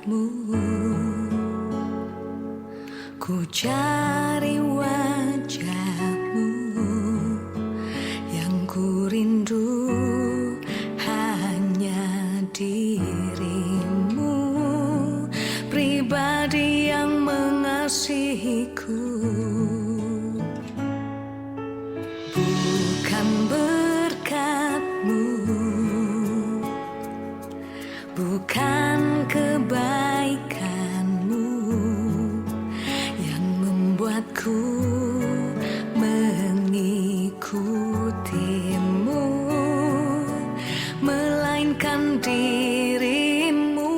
dekatmu. Ku cari wajahmu, yang ku rindu hanya dirimu, pribadi yang mengasihiku. Bukan berkatmu, bukan kebaikanmu yang membuatku mengikutimu, melainkan dirimu.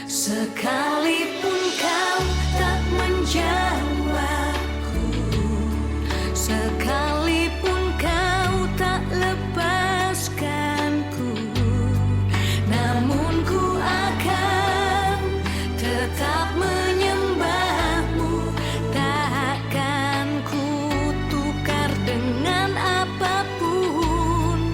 Sekalipun kau tak menjawabku, sekalipun kau tak lepaskanku, namun ku akan tetap menyembahmu. Takkan ku tukar dengan apapun,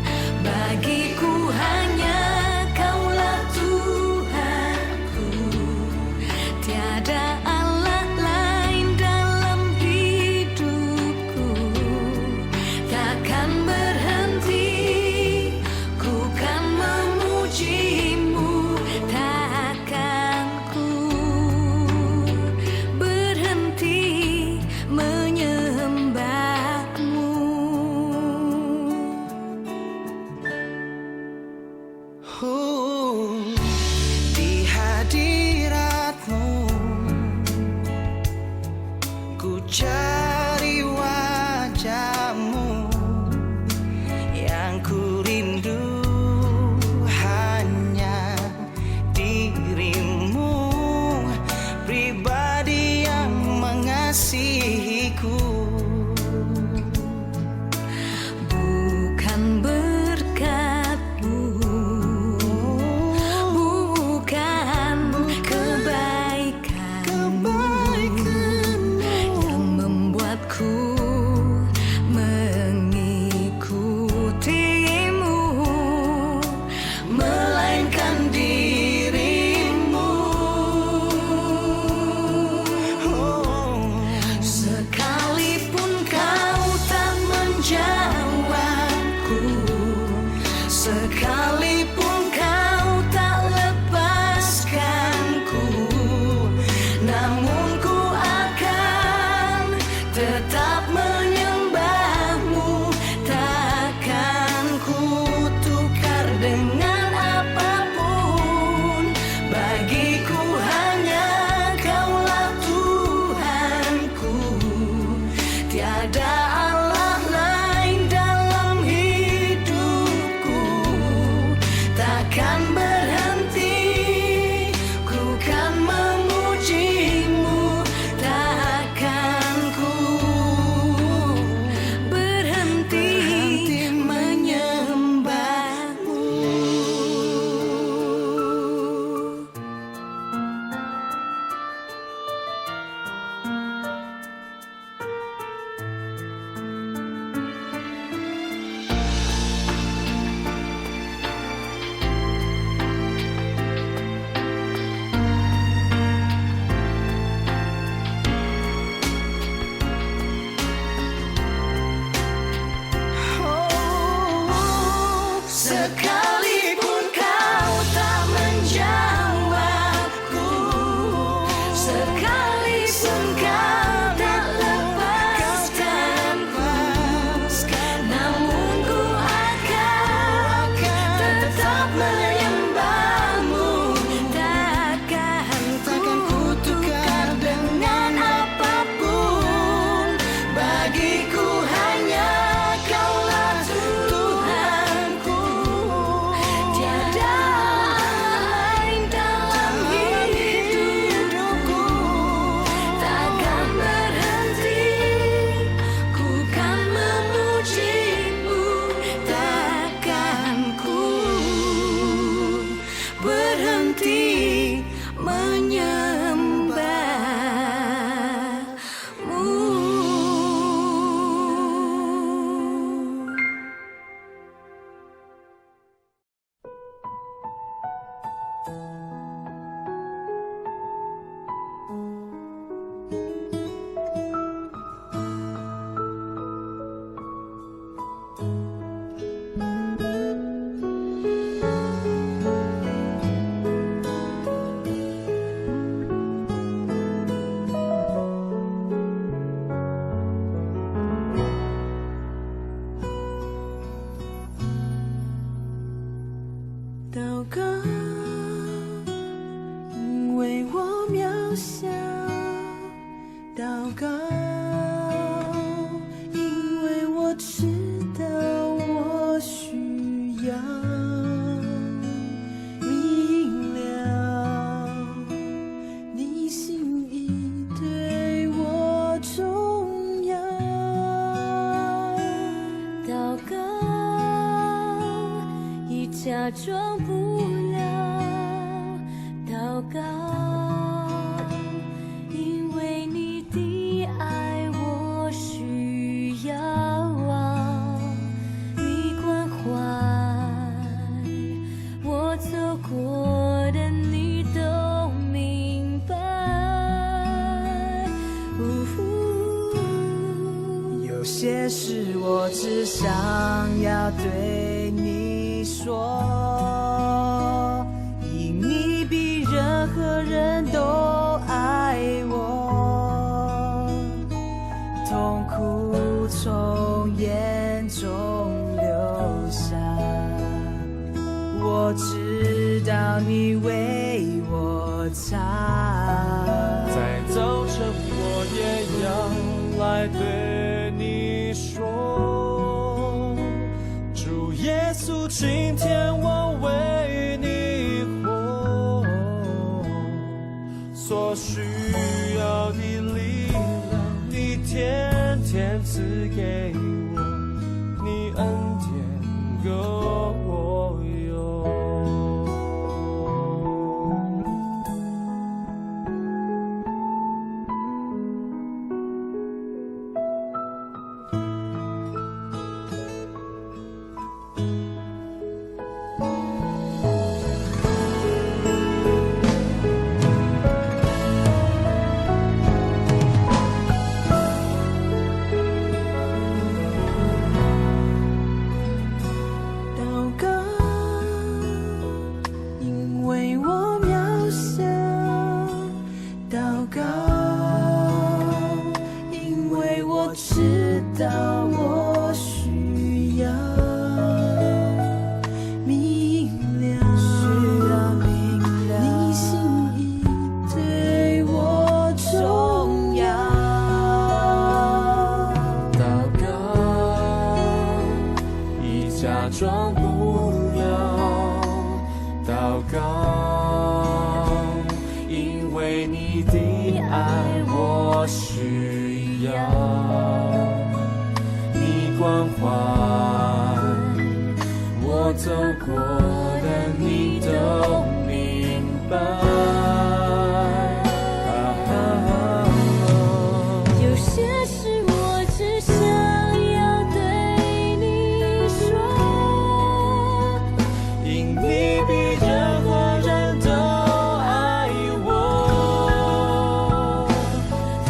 祷告，因为我渺小；祷告，因为我知道我需要明了你心意对我重要。祷告，已假装不了；祷告，因为你的爱我需要你关怀我走过的你都明白。有些事我只想要对你说，因你比任何人都爱我，痛苦从眼中流下，我知道你为我擦。在早晨我也要来对你说，主耶稣，今天我为你活，所需要的力量你天天赐给我，你恩典够我用。假装不了祷告，因为你的爱我需要你关怀，我走过的你都明白。有些事我只想要对你说，因你比任何人都爱我，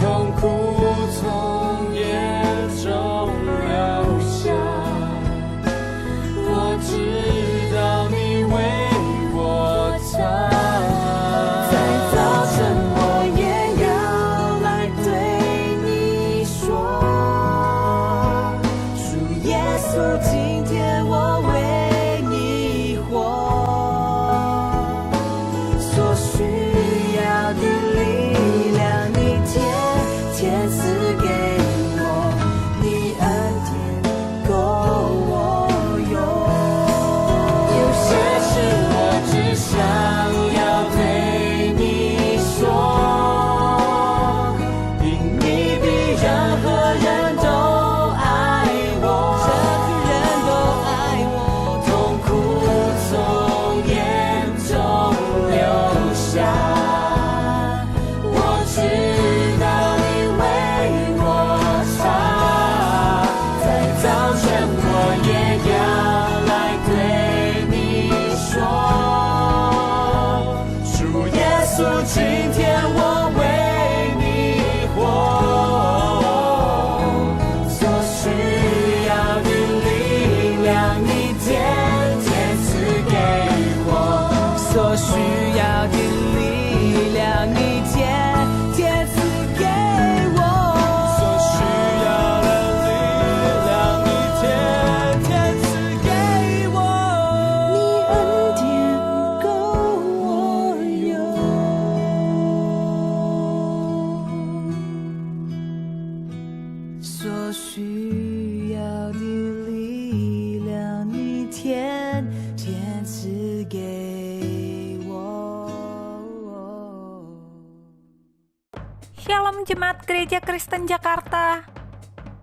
痛苦从眼中流下，我知道你为我擦。在早晨我也要来对你说，主耶稣，今天我为你活，所需要的力量你天天赐给我，你恩典够我用。有些事我只想要对你说，因你比任何人都爱我，痛苦从眼中流下，我知道你为我擦。在早晨我也要来对你说，主耶稣，今天我为你活，所需要的力量你天天赐给我，所需要的力量你天天赐给我，所需要的力量你天天赐给我，你恩典 Jemaat Gereja Kristen Jakarta.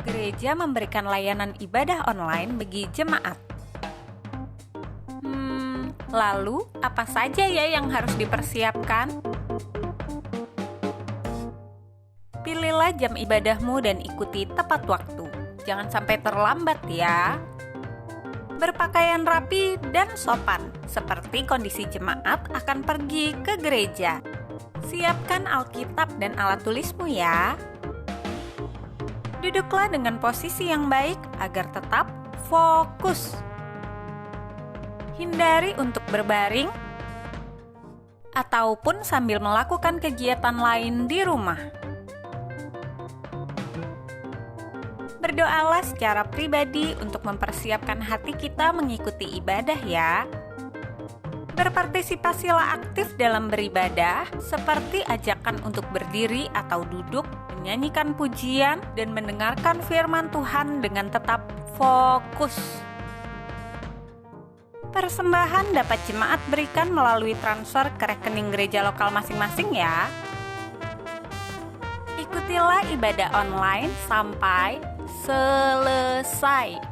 Gereja memberikan layanan ibadah online bagi jemaat. Lalu apa saja ya yang harus dipersiapkan? Pilihlah jam ibadahmu dan ikuti tepat waktu. Jangan sampai terlambat ya. Berpakaian rapi dan sopan, seperti kondisi jemaat akan pergi ke gereja. Siapkan Alkitab dan alat tulismu ya. Duduklah dengan posisi yang baik agar tetap fokus. Hindari untuk berbaring ataupun sambil melakukan kegiatan lain di rumah. Berdoalah secara pribadi untuk mempersiapkan hati kita mengikuti ibadah ya. Berpartisipasilah aktif dalam beribadah, seperti ajakan untuk berdiri atau duduk, menyanyikan pujian, dan mendengarkan firman Tuhan dengan tetap fokus. Persembahan dapat jemaat berikan melalui transfer ke rekening gereja lokal masing-masing ya. Ikutilah ibadah online sampai selesai.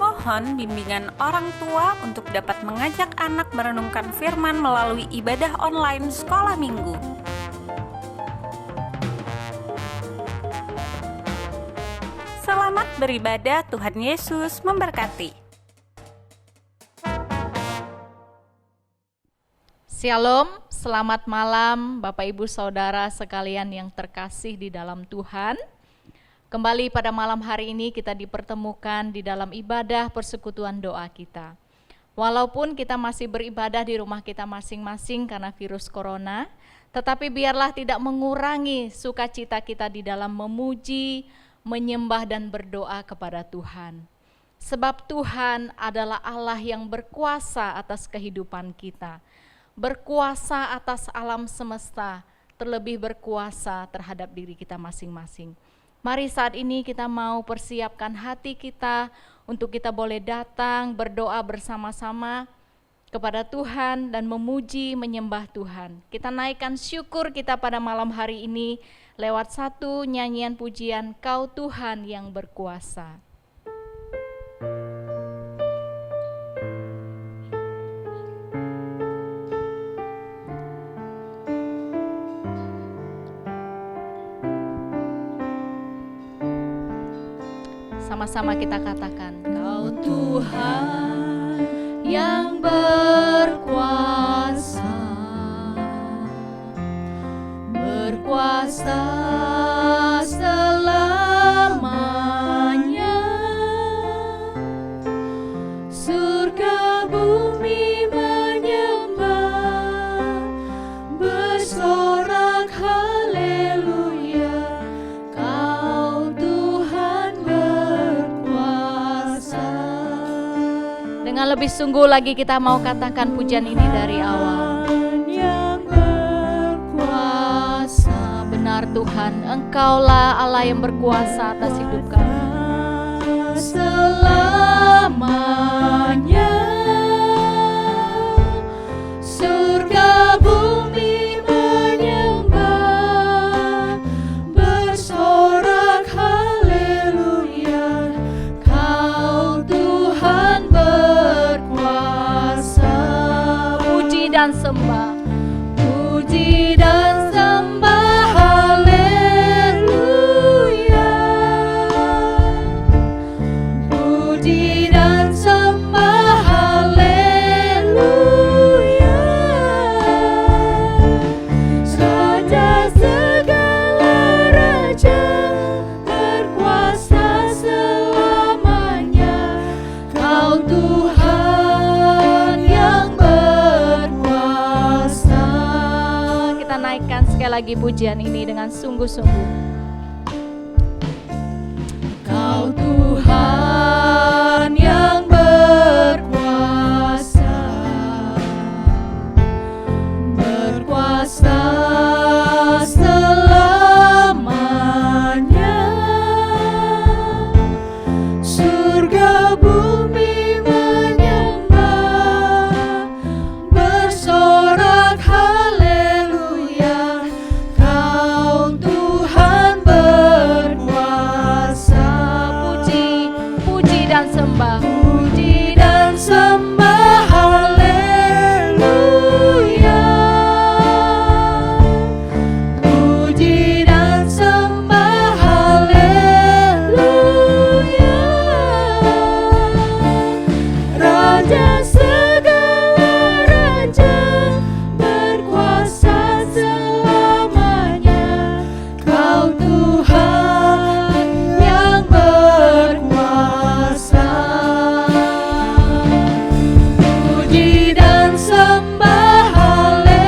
Mohon bimbingan orang tua untuk dapat mengajak anak merenungkan firman melalui ibadah online sekolah minggu. Selamat beribadah, Tuhan Yesus memberkati. Shalom, selamat malam Bapak Ibu Saudara sekalian yang terkasih di dalam Tuhan. Kembali pada malam hari ini kita dipertemukan di dalam ibadah persekutuan doa kita. Walaupun kita masih beribadah di rumah kita masing-masing karena virus corona, tetapi biarlah tidak mengurangi sukacita kita di dalam memuji, menyembah dan berdoa kepada Tuhan. Sebab Tuhan adalah Allah yang berkuasa atas kehidupan kita. Berkuasa atas alam semesta, terlebih berkuasa terhadap diri kita masing-masing. Mari saat ini kita mau persiapkan hati kita untuk kita boleh datang berdoa bersama-sama kepada Tuhan dan memuji menyembah Tuhan. Kita naikkan syukur kita pada malam hari ini lewat satu nyanyian pujian, Kau Tuhan yang berkuasa. Sama-sama kita katakan, Kau Tuhan yang berkuasa, berkuasa selamanya. Surga bumi menyembah, bersorak haleluya. Kau Tuhan berkuasa. Dengan lebih sungguh lagi kita mau katakan pujian ini dari awal. Yang berkuasa, benar Tuhan, Engkaulah Allah yang berkuasa atas hidup kami. Selamanya surga bumi menyembah, bersorak haleluya. Kau Tuhan berkuasa. Puji dan sembah, puji dan sembah haleluya. Puji dan sembah haleluya. Raja segala raja, berkuasa selamanya. Kau Tuhan yang berkuasa. Kita naikkan sekali lagi pujian ini dengan sungguh-sungguh. Kau Tuhan yang berkuasa, berkuasa selamanya. Surga bumi menyembah, bersorak haleluya. Kau dan sembah. Puji dan sembah, haleluya. Puji dan sembah, haleluya. Raja segala raja, berkuasa selamanya. Kau Tuhan yang berkuasa. Puji dan sembah, haleluya.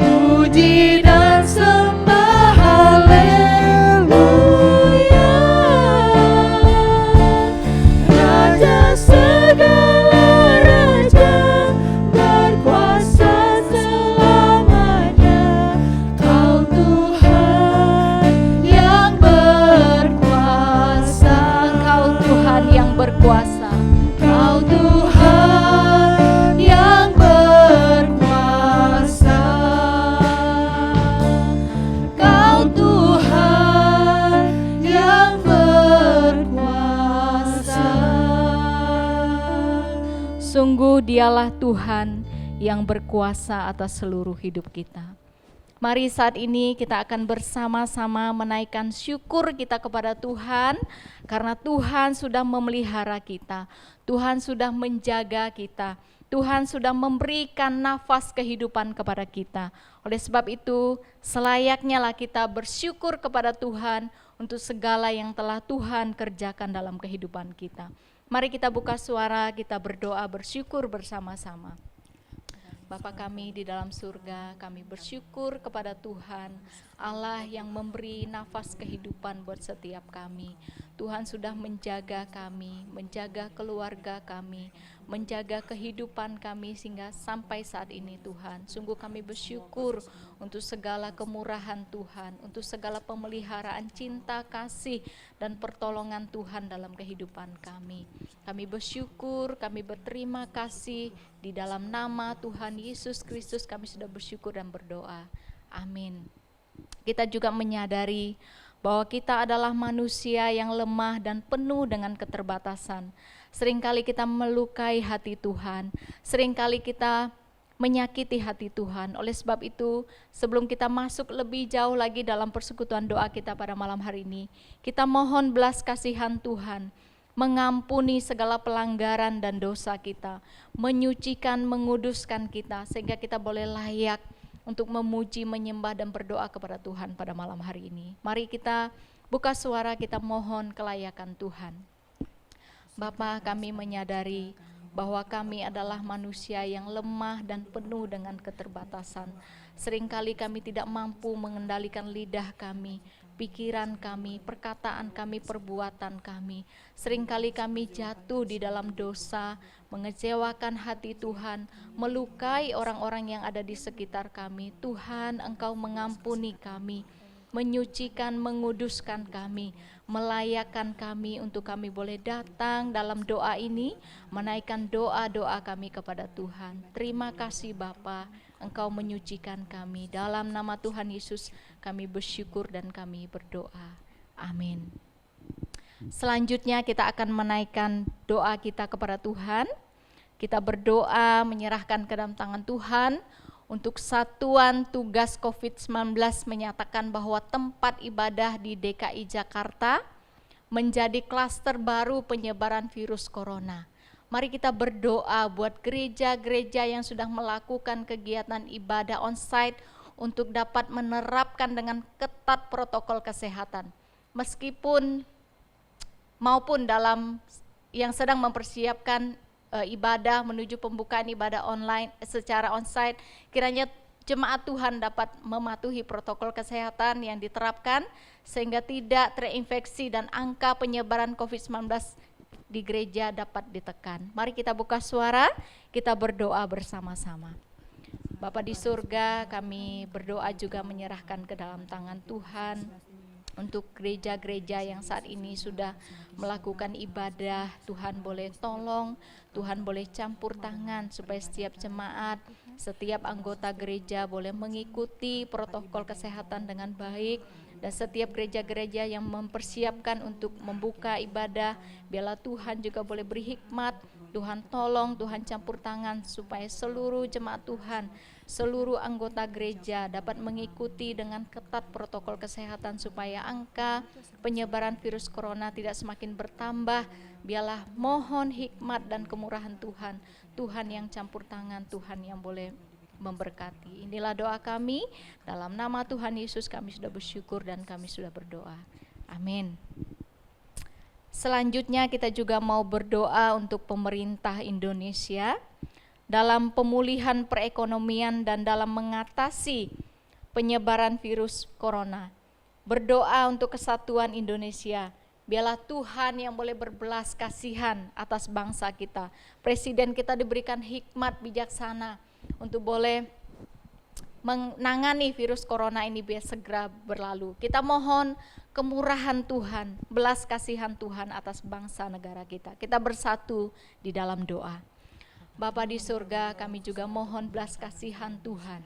Puji dan sembah, haleluya. Raja segala raja, berkuasa selamanya. Kau Tuhan yang berkuasa. Kau Tuhan yang berkuasa. Kau Tuhan yang berkuasa. Kau Tuhan yang berkuasa. Sungguh Dialah Tuhan yang berkuasa atas seluruh hidup kita. Mari saat ini kita akan bersama-sama menaikkan syukur kita kepada Tuhan, karena Tuhan sudah memelihara kita, Tuhan sudah menjaga kita, Tuhan sudah memberikan nafas kehidupan kepada kita. Oleh sebab itu, selayaknya lah kita bersyukur kepada Tuhan untuk segala yang telah Tuhan kerjakan dalam kehidupan kita. Mari kita buka suara, kita berdoa bersyukur bersama-sama. Bapa kami di dalam surga, kami bersyukur kepada Tuhan, Allah yang memberi nafas kehidupan buat setiap kami. Tuhan sudah menjaga kami, menjaga keluarga kami, menjaga kehidupan kami sehingga sampai saat ini Tuhan. Sungguh kami bersyukur untuk segala kemurahan Tuhan, untuk segala pemeliharaan cinta, kasih, dan pertolongan Tuhan dalam kehidupan kami. Kami bersyukur, kami berterima kasih. Di dalam nama Tuhan Yesus Kristus kami sudah bersyukur dan berdoa. Amin. Kita juga menyadari bahwa kita adalah manusia yang lemah dan penuh dengan keterbatasan. Seringkali kita melukai hati Tuhan, seringkali kita menyakiti hati Tuhan. Oleh sebab itu, sebelum kita masuk lebih jauh lagi dalam persekutuan doa kita pada malam hari ini, kita mohon belas kasihan Tuhan, mengampuni segala pelanggaran dan dosa kita, menyucikan, menguduskan kita, sehingga kita boleh layak untuk memuji, menyembah, dan berdoa kepada Tuhan pada malam hari ini. Mari kita buka suara, kita mohon kelayakan Tuhan. Bapa, kami menyadari bahwa kami adalah manusia yang lemah dan penuh dengan keterbatasan. Seringkali kami tidak mampu mengendalikan lidah kami, pikiran kami, perkataan kami, perbuatan kami. Seringkali kami jatuh di dalam dosa, mengecewakan hati Tuhan, melukai orang-orang yang ada di sekitar kami. Tuhan, Engkau mengampuni kami, menyucikan, menguduskan kami, melayakkan kami untuk kami boleh datang dalam doa ini, menaikkan doa-doa kami kepada Tuhan. Terima kasih Bapa, Engkau menyucikan kami. Dalam nama Tuhan Yesus kami bersyukur dan kami berdoa. Amin. Selanjutnya kita akan menaikkan doa kita kepada Tuhan. Kita berdoa menyerahkan ke dalam tangan Tuhan. Untuk Satuan Tugas COVID-19 menyatakan bahwa tempat ibadah di DKI Jakarta menjadi klaster baru penyebaran virus corona. Mari kita berdoa buat gereja-gereja yang sudah melakukan kegiatan ibadah onsite untuk dapat menerapkan dengan ketat protokol kesehatan. Meskipun maupun dalam yang sedang mempersiapkan ibadah menuju pembukaan ibadah online secara onsite, kiranya jemaat Tuhan dapat mematuhi protokol kesehatan yang diterapkan sehingga tidak terinfeksi dan angka penyebaran COVID-19 di gereja dapat ditekan. Mari kita buka suara, kita berdoa bersama-sama. Bapa di surga, kami berdoa juga menyerahkan ke dalam tangan Tuhan untuk gereja-gereja yang saat ini sudah melakukan ibadah. Tuhan boleh tolong, Tuhan boleh campur tangan supaya setiap jemaat, setiap anggota gereja boleh mengikuti protokol kesehatan dengan baik, dan setiap gereja-gereja yang mempersiapkan untuk membuka ibadah, biarlah Tuhan juga boleh beri hikmat. Tuhan tolong, Tuhan campur tangan supaya seluruh jemaat Tuhan, seluruh anggota gereja dapat mengikuti dengan ketat protokol kesehatan supaya angka penyebaran virus corona tidak semakin bertambah. Biarlah mohon hikmat dan kemurahan Tuhan, Tuhan yang campur tangan, Tuhan yang boleh memberkati. Inilah doa kami, dalam nama Tuhan Yesus kami sudah bersyukur dan kami sudah berdoa. Amin. Selanjutnya kita juga mau berdoa untuk pemerintah Indonesia dalam pemulihan perekonomian dan dalam mengatasi penyebaran virus corona. Berdoa untuk kesatuan Indonesia. Biarlah Tuhan yang boleh berbelas kasihan atas bangsa kita. Presiden kita diberikan hikmat bijaksana untuk boleh menangani virus corona ini biar segera berlalu. Kita mohon kemurahan Tuhan, belas kasihan Tuhan atas bangsa negara kita. Kita bersatu di dalam doa. Bapa di surga, kami juga mohon belas kasihan Tuhan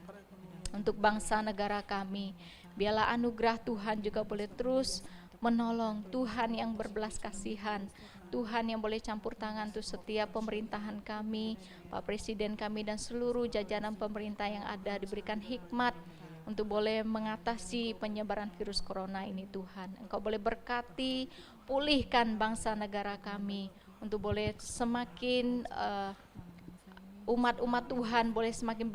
untuk bangsa negara kami. Biarlah anugerah Tuhan juga boleh terus menolong. Tuhan yang berbelas kasihan, Tuhan yang boleh campur tangan untuk setiap pemerintahan kami, Pak Presiden kami dan seluruh jajaran pemerintah yang ada, diberikan hikmat untuk boleh mengatasi penyebaran virus corona ini. Tuhan, Engkau boleh berkati, pulihkan bangsa negara kami untuk boleh semakin umat-umat Tuhan boleh semakin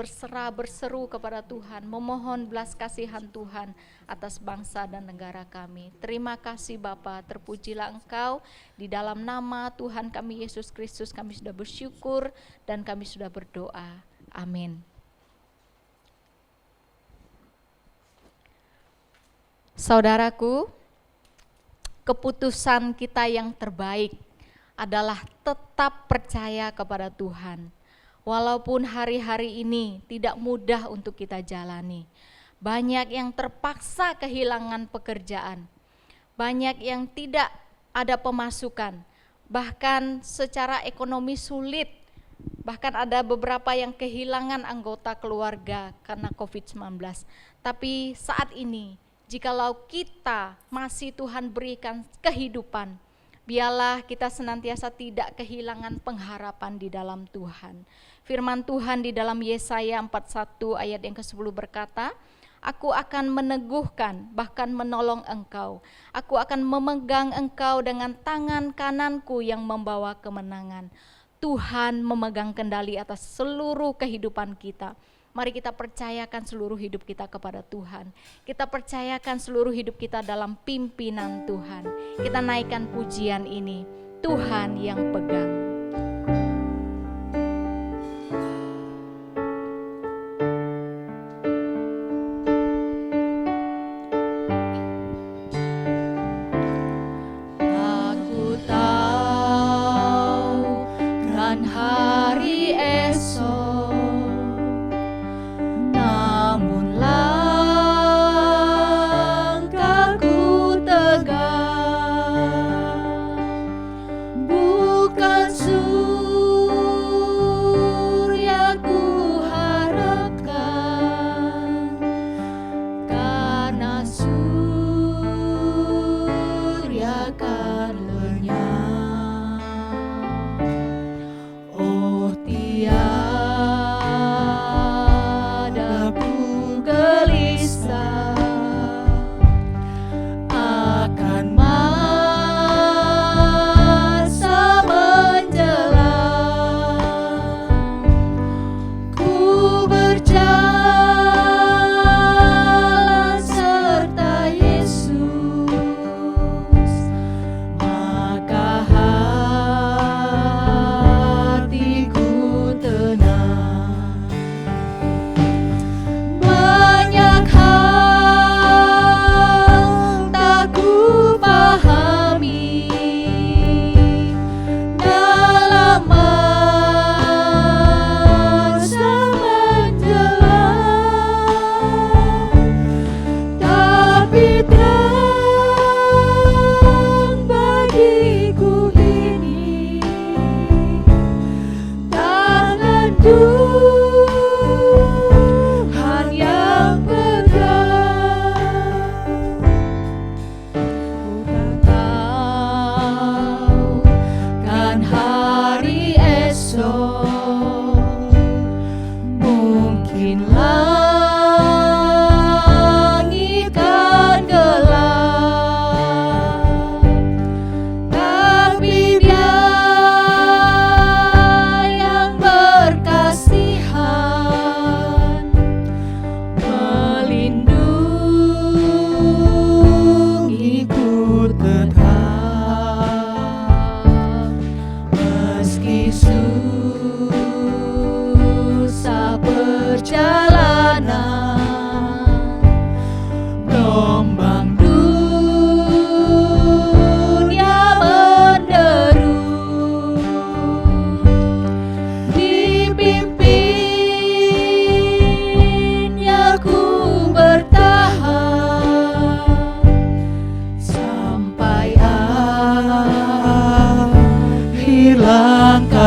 berseru kepada Tuhan, memohon belas kasihan Tuhan atas bangsa dan negara kami. Terima kasih Bapa, terpujilah Engkau. Di dalam nama Tuhan kami Yesus Kristus kami sudah bersyukur dan kami sudah berdoa. Amin. Saudaraku, keputusan kita yang terbaik adalah tetap percaya kepada Tuhan. Walaupun hari-hari ini tidak mudah untuk kita jalani. Banyak yang terpaksa kehilangan pekerjaan. Banyak yang tidak ada pemasukan. Bahkan secara ekonomi sulit. Bahkan ada beberapa yang kehilangan anggota keluarga karena COVID-19. Tapi saat ini, jikalau kita masih Tuhan berikan kehidupan, biarlah kita senantiasa tidak kehilangan pengharapan di dalam Tuhan. Firman Tuhan di dalam Yesaya 41 ayat yang ke-10 berkata, Aku akan meneguhkan bahkan menolong engkau. Aku akan memegang engkau dengan tangan kananku yang membawa kemenangan. Tuhan memegang kendali atas seluruh kehidupan kita. Mari kita percayakan seluruh hidup kita kepada Tuhan. Kita percayakan seluruh hidup kita dalam pimpinan Tuhan. Kita naikkan pujian ini. Tuhan yang pegang. Aku tahu kan hari esok, namun langkahku tegak, bukan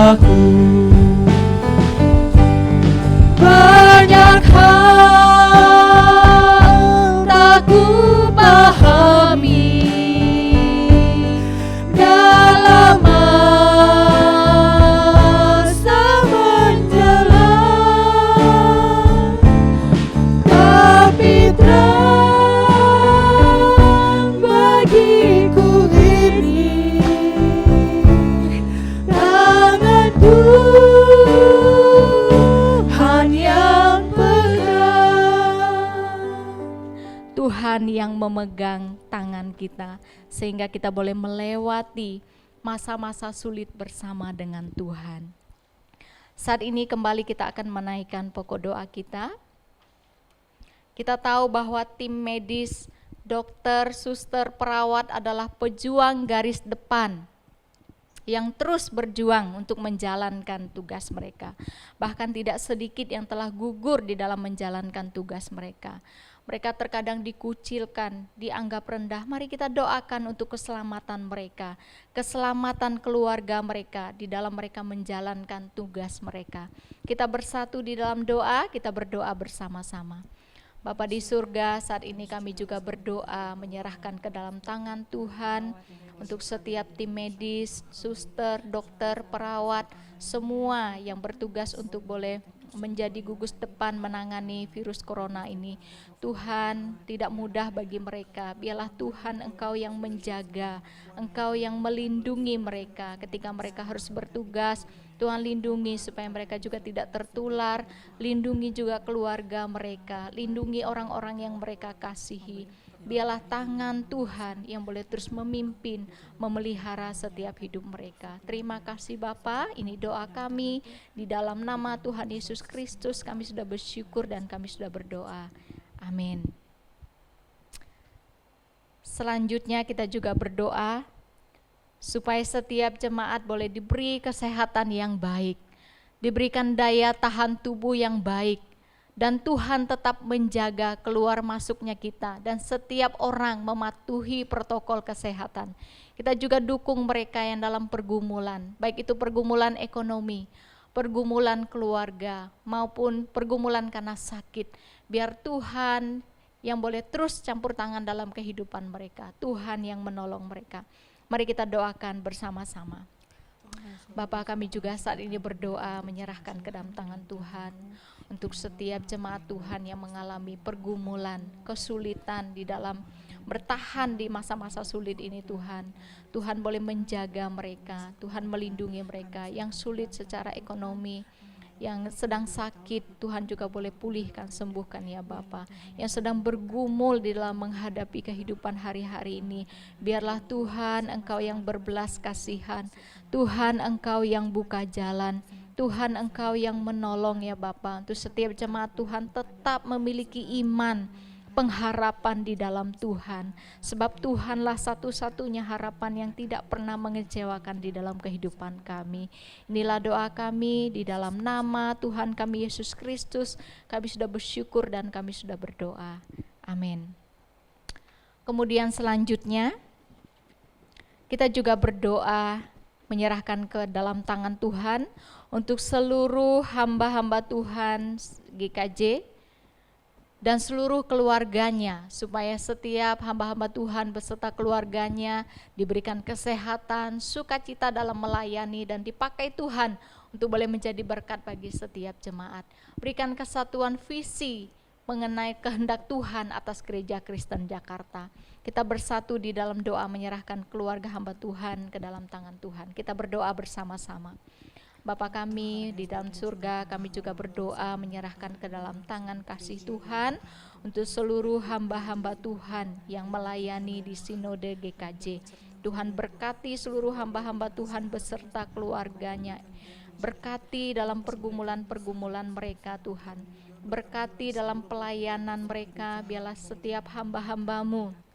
aku. Banyak hal tak ku pahami dalam masa menjelang, tapi terang bagiku ini tangan Tuhan yang pegang. Tuhan yang memegang tangan kita sehingga kita boleh melewati masa-masa sulit bersama dengan Tuhan. Saat ini kembali kita akan menaikkan pokok doa kita. Kita tahu bahwa tim medis, dokter, suster, perawat adalah pejuang garis depan yang terus berjuang untuk menjalankan tugas mereka. Bahkan tidak sedikit yang telah gugur di dalam menjalankan tugas mereka. Mereka terkadang dikucilkan, dianggap rendah. Mari kita doakan untuk keselamatan mereka, keselamatan keluarga mereka di dalam mereka menjalankan tugas mereka. Kita bersatu di dalam doa, kita berdoa bersama-sama. Bapa di surga, saat ini kami juga berdoa menyerahkan ke dalam tangan Tuhan untuk setiap tim medis, suster, dokter, perawat, semua yang bertugas untuk boleh menjadi gugus depan menangani virus corona ini. Tuhan, tidak mudah bagi mereka. Biarlah Tuhan Engkau yang menjaga, Engkau yang melindungi mereka ketika mereka harus bertugas. Tuhan lindungi supaya mereka juga tidak tertular, lindungi juga keluarga mereka, lindungi orang-orang yang mereka kasihi. Biarlah tangan Tuhan yang boleh terus memimpin, memelihara setiap hidup mereka. Terima kasih Bapa, ini doa kami di dalam nama Tuhan Yesus Kristus. Kami sudah bersyukur dan kami sudah berdoa. Amin. Selanjutnya kita juga berdoa supaya setiap jemaat boleh diberi kesehatan yang baik, diberikan daya tahan tubuh yang baik, dan Tuhan tetap menjaga keluar masuknya kita dan setiap orang mematuhi protokol kesehatan. Kita juga dukung mereka yang dalam pergumulan, baik itu pergumulan ekonomi, pergumulan keluarga, maupun pergumulan karena sakit. Biar Tuhan yang boleh terus campur tangan dalam kehidupan mereka, Tuhan yang menolong mereka. Mari kita doakan bersama-sama. Bapa, kami juga saat ini berdoa menyerahkan ke dalam tangan Tuhan untuk setiap jemaat Tuhan yang mengalami pergumulan, kesulitan di dalam bertahan di masa-masa sulit ini. Tuhan boleh menjaga mereka, Tuhan melindungi mereka yang sulit secara ekonomi, yang sedang sakit, Tuhan juga boleh pulihkan, sembuhkan ya Bapa. Yang sedang bergumul di dalam menghadapi kehidupan hari-hari ini, biarlah Tuhan Engkau yang berbelas kasihan, Tuhan Engkau yang buka jalan, Tuhan Engkau yang menolong ya Bapa. Untuk setiap jemaat Tuhan tetap memiliki iman, pengharapan di dalam Tuhan, sebab Tuhanlah satu-satunya harapan yang tidak pernah mengecewakan di dalam kehidupan kami. Inilah doa kami di dalam nama Tuhan kami Yesus Kristus. Kami sudah bersyukur dan kami sudah berdoa. Amin. Kemudian selanjutnya kita juga berdoa menyerahkan ke dalam tangan Tuhan untuk seluruh hamba-hamba Tuhan GKJ dan seluruh keluarganya, supaya setiap hamba-hamba Tuhan beserta keluarganya diberikan kesehatan, sukacita dalam melayani, dan dipakai Tuhan untuk boleh menjadi berkat bagi setiap jemaat. Berikan kesatuan visi mengenai kehendak Tuhan atas Gereja Kristen Jakarta. Kita bersatu di dalam doa menyerahkan keluarga hamba Tuhan ke dalam tangan Tuhan. Kita berdoa bersama-sama. Bapa kami di dalam surga, kami juga berdoa menyerahkan ke dalam tangan kasih Tuhan untuk seluruh hamba-hamba Tuhan yang melayani di Sinode GKJ. Tuhan berkati seluruh hamba-hamba Tuhan beserta keluarganya. Berkati dalam pergumulan-pergumulan mereka Tuhan. Berkati dalam pelayanan mereka, biarlah setiap hamba-hamba-Mu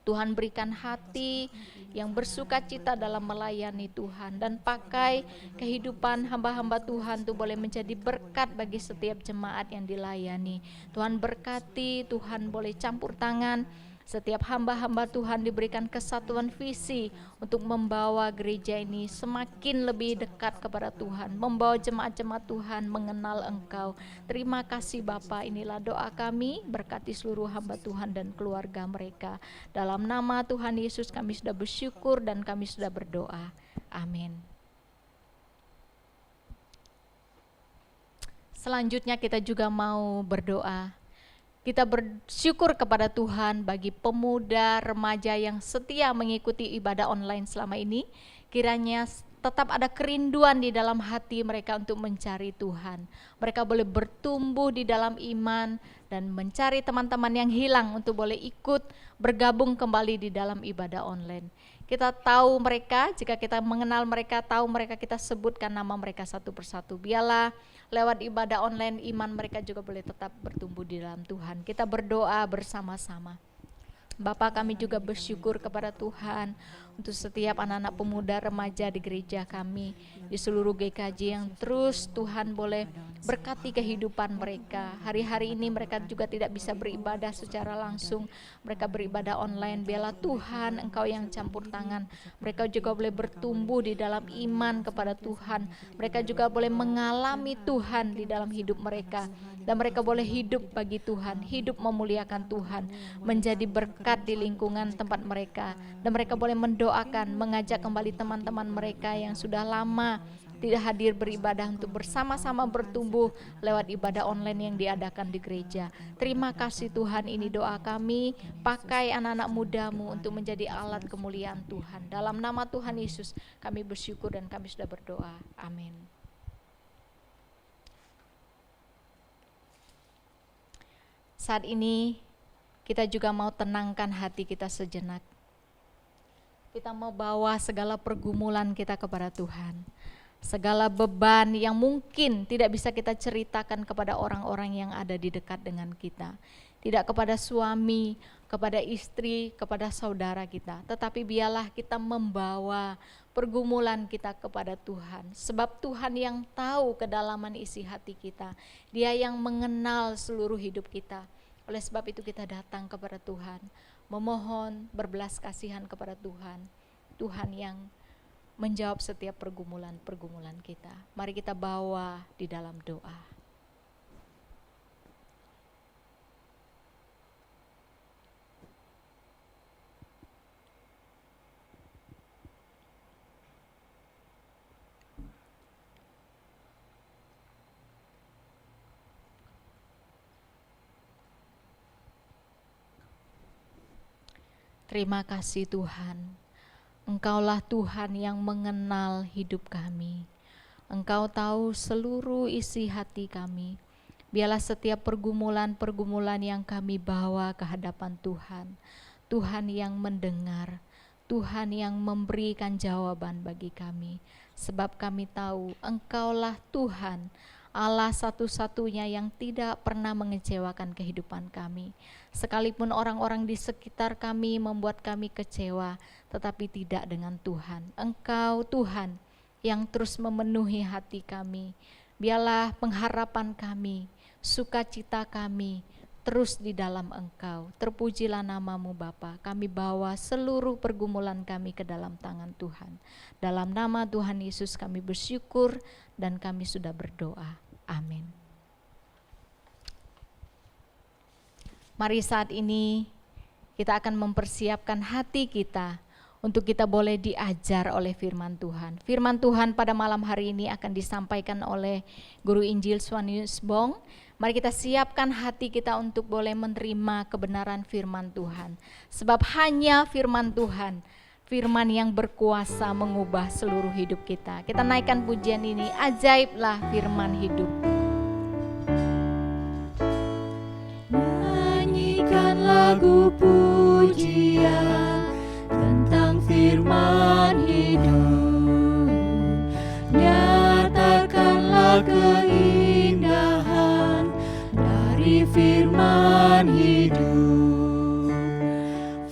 Tuhan berikan hati yang bersuka cita dalam melayani Tuhan, dan pakai kehidupan hamba-hamba Tuhan itu boleh menjadi berkat bagi setiap jemaat yang dilayani. Tuhan berkati, Tuhan boleh campur tangan Setiap hamba-hamba Tuhan diberikan kesatuan visi untuk membawa gereja ini semakin lebih dekat kepada Tuhan, membawa jemaat-jemaat Tuhan mengenal Engkau. Terima kasih Bapa, inilah doa kami, berkati seluruh hamba Tuhan dan keluarga mereka. Dalam nama Tuhan Yesus kami sudah bersyukur dan kami sudah berdoa. Amin. Selanjutnya kita juga mau berdoa. Kita bersyukur kepada Tuhan bagi pemuda remaja yang setia mengikuti ibadah online selama ini. Kiranya tetap ada kerinduan di dalam hati mereka untuk mencari Tuhan. Mereka boleh bertumbuh di dalam iman dan mencari teman-teman yang hilang untuk boleh ikut bergabung kembali di dalam ibadah online. Kita tahu mereka, jika kita mengenal mereka, tahu mereka, kita sebutkan nama mereka satu persatu. Biarlah lewat ibadah online iman mereka juga boleh tetap bertumbuh di dalam Tuhan. Kita berdoa bersama-sama. Bapa, kami juga bersyukur kepada Tuhan untuk setiap anak-anak pemuda remaja di gereja kami, di seluruh GKJ yang terus Tuhan boleh berkati kehidupan mereka. Hari-hari ini mereka juga tidak bisa beribadah secara langsung, mereka beribadah online. Biarlah Tuhan Engkau yang campur tangan, mereka juga boleh bertumbuh di dalam iman kepada Tuhan. Mereka juga boleh mengalami Tuhan di dalam hidup mereka, dan mereka boleh hidup bagi Tuhan, hidup memuliakan Tuhan, menjadi berkat di lingkungan tempat mereka. Dan mereka boleh mendoakan, mengajak kembali teman-teman mereka yang sudah lama tidak hadir beribadah untuk bersama-sama bertumbuh lewat ibadah online yang diadakan di gereja. Terima kasih Tuhan, ini doa kami. Pakai anak-anak mudamu untuk menjadi alat kemuliaan Tuhan. Dalam nama Tuhan Yesus kami bersyukur dan kami sudah berdoa. Amin. Saat ini kita juga mau tenangkan hati kita sejenak. Kita mau bawa segala pergumulan kita kepada Tuhan. Segala beban yang mungkin tidak bisa kita ceritakan kepada orang-orang yang ada di dekat dengan kita. Tidak kepada suami, kepada istri, kepada saudara kita. Tetapi biarlah kita membawa pergumulan kita kepada Tuhan. Sebab Tuhan yang tahu kedalaman isi hati kita. Dia yang mengenal seluruh hidup kita. Oleh sebab itu kita datang kepada Tuhan, memohon berbelas kasihan kepada Tuhan. Tuhan yang menjawab setiap pergumulan-pergumulan kita. Mari kita bawa di dalam doa. Terima kasih Tuhan, Engkaulah Tuhan yang mengenal hidup kami. Engkau tahu seluruh isi hati kami. Biarlah setiap pergumulan-pergumulan yang kami bawa ke hadapan Tuhan, Tuhan yang mendengar, Tuhan yang memberikan jawaban bagi kami. Sebab kami tahu Engkaulah Tuhan, Allah satu-satunya yang tidak pernah mengecewakan kehidupan kami. Sekalipun orang-orang di sekitar kami membuat kami kecewa, tetapi tidak dengan Tuhan. Engkau Tuhan yang terus memenuhi hati kami. Biarlah pengharapan kami, sukacita kami terus di dalam Engkau. Terpujilah namamu Bapa. Kami bawa seluruh pergumulan kami ke dalam tangan Tuhan. Dalam nama Tuhan Yesus kami bersyukur dan kami sudah berdoa. Amin. Mari saat ini kita akan mempersiapkan hati kita untuk kita boleh diajar oleh firman Tuhan. Firman Tuhan pada malam hari ini akan disampaikan oleh Guru Injil Suanius Bong. Mari kita siapkan hati kita untuk boleh menerima kebenaran firman Tuhan. Sebab hanya firman Tuhan, firman yang berkuasa mengubah seluruh hidup kita. Kita naikkan pujian ini, ajaiblah firman hidup. Nyanyikan lagu pujian tentang firman hidup. Nyatakanlah keindahan dari firman hidup.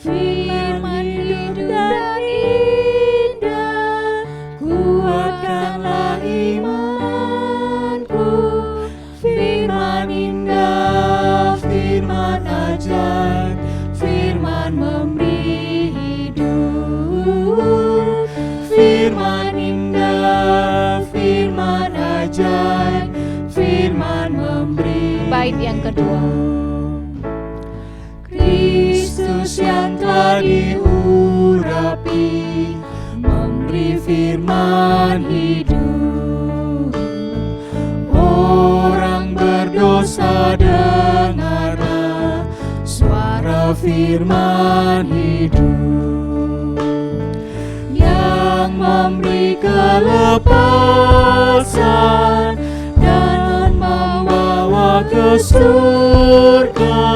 Firman hidup dan indah, kuatkanlah imanku. Firman indah, firman ajaib, firman Bait yang kedua. Kristus yang telah diurapi, memberi firman hidup. Orang berdosa dengarlah suara firman hidup, yang memberi kelepasan dan membawa ke surga.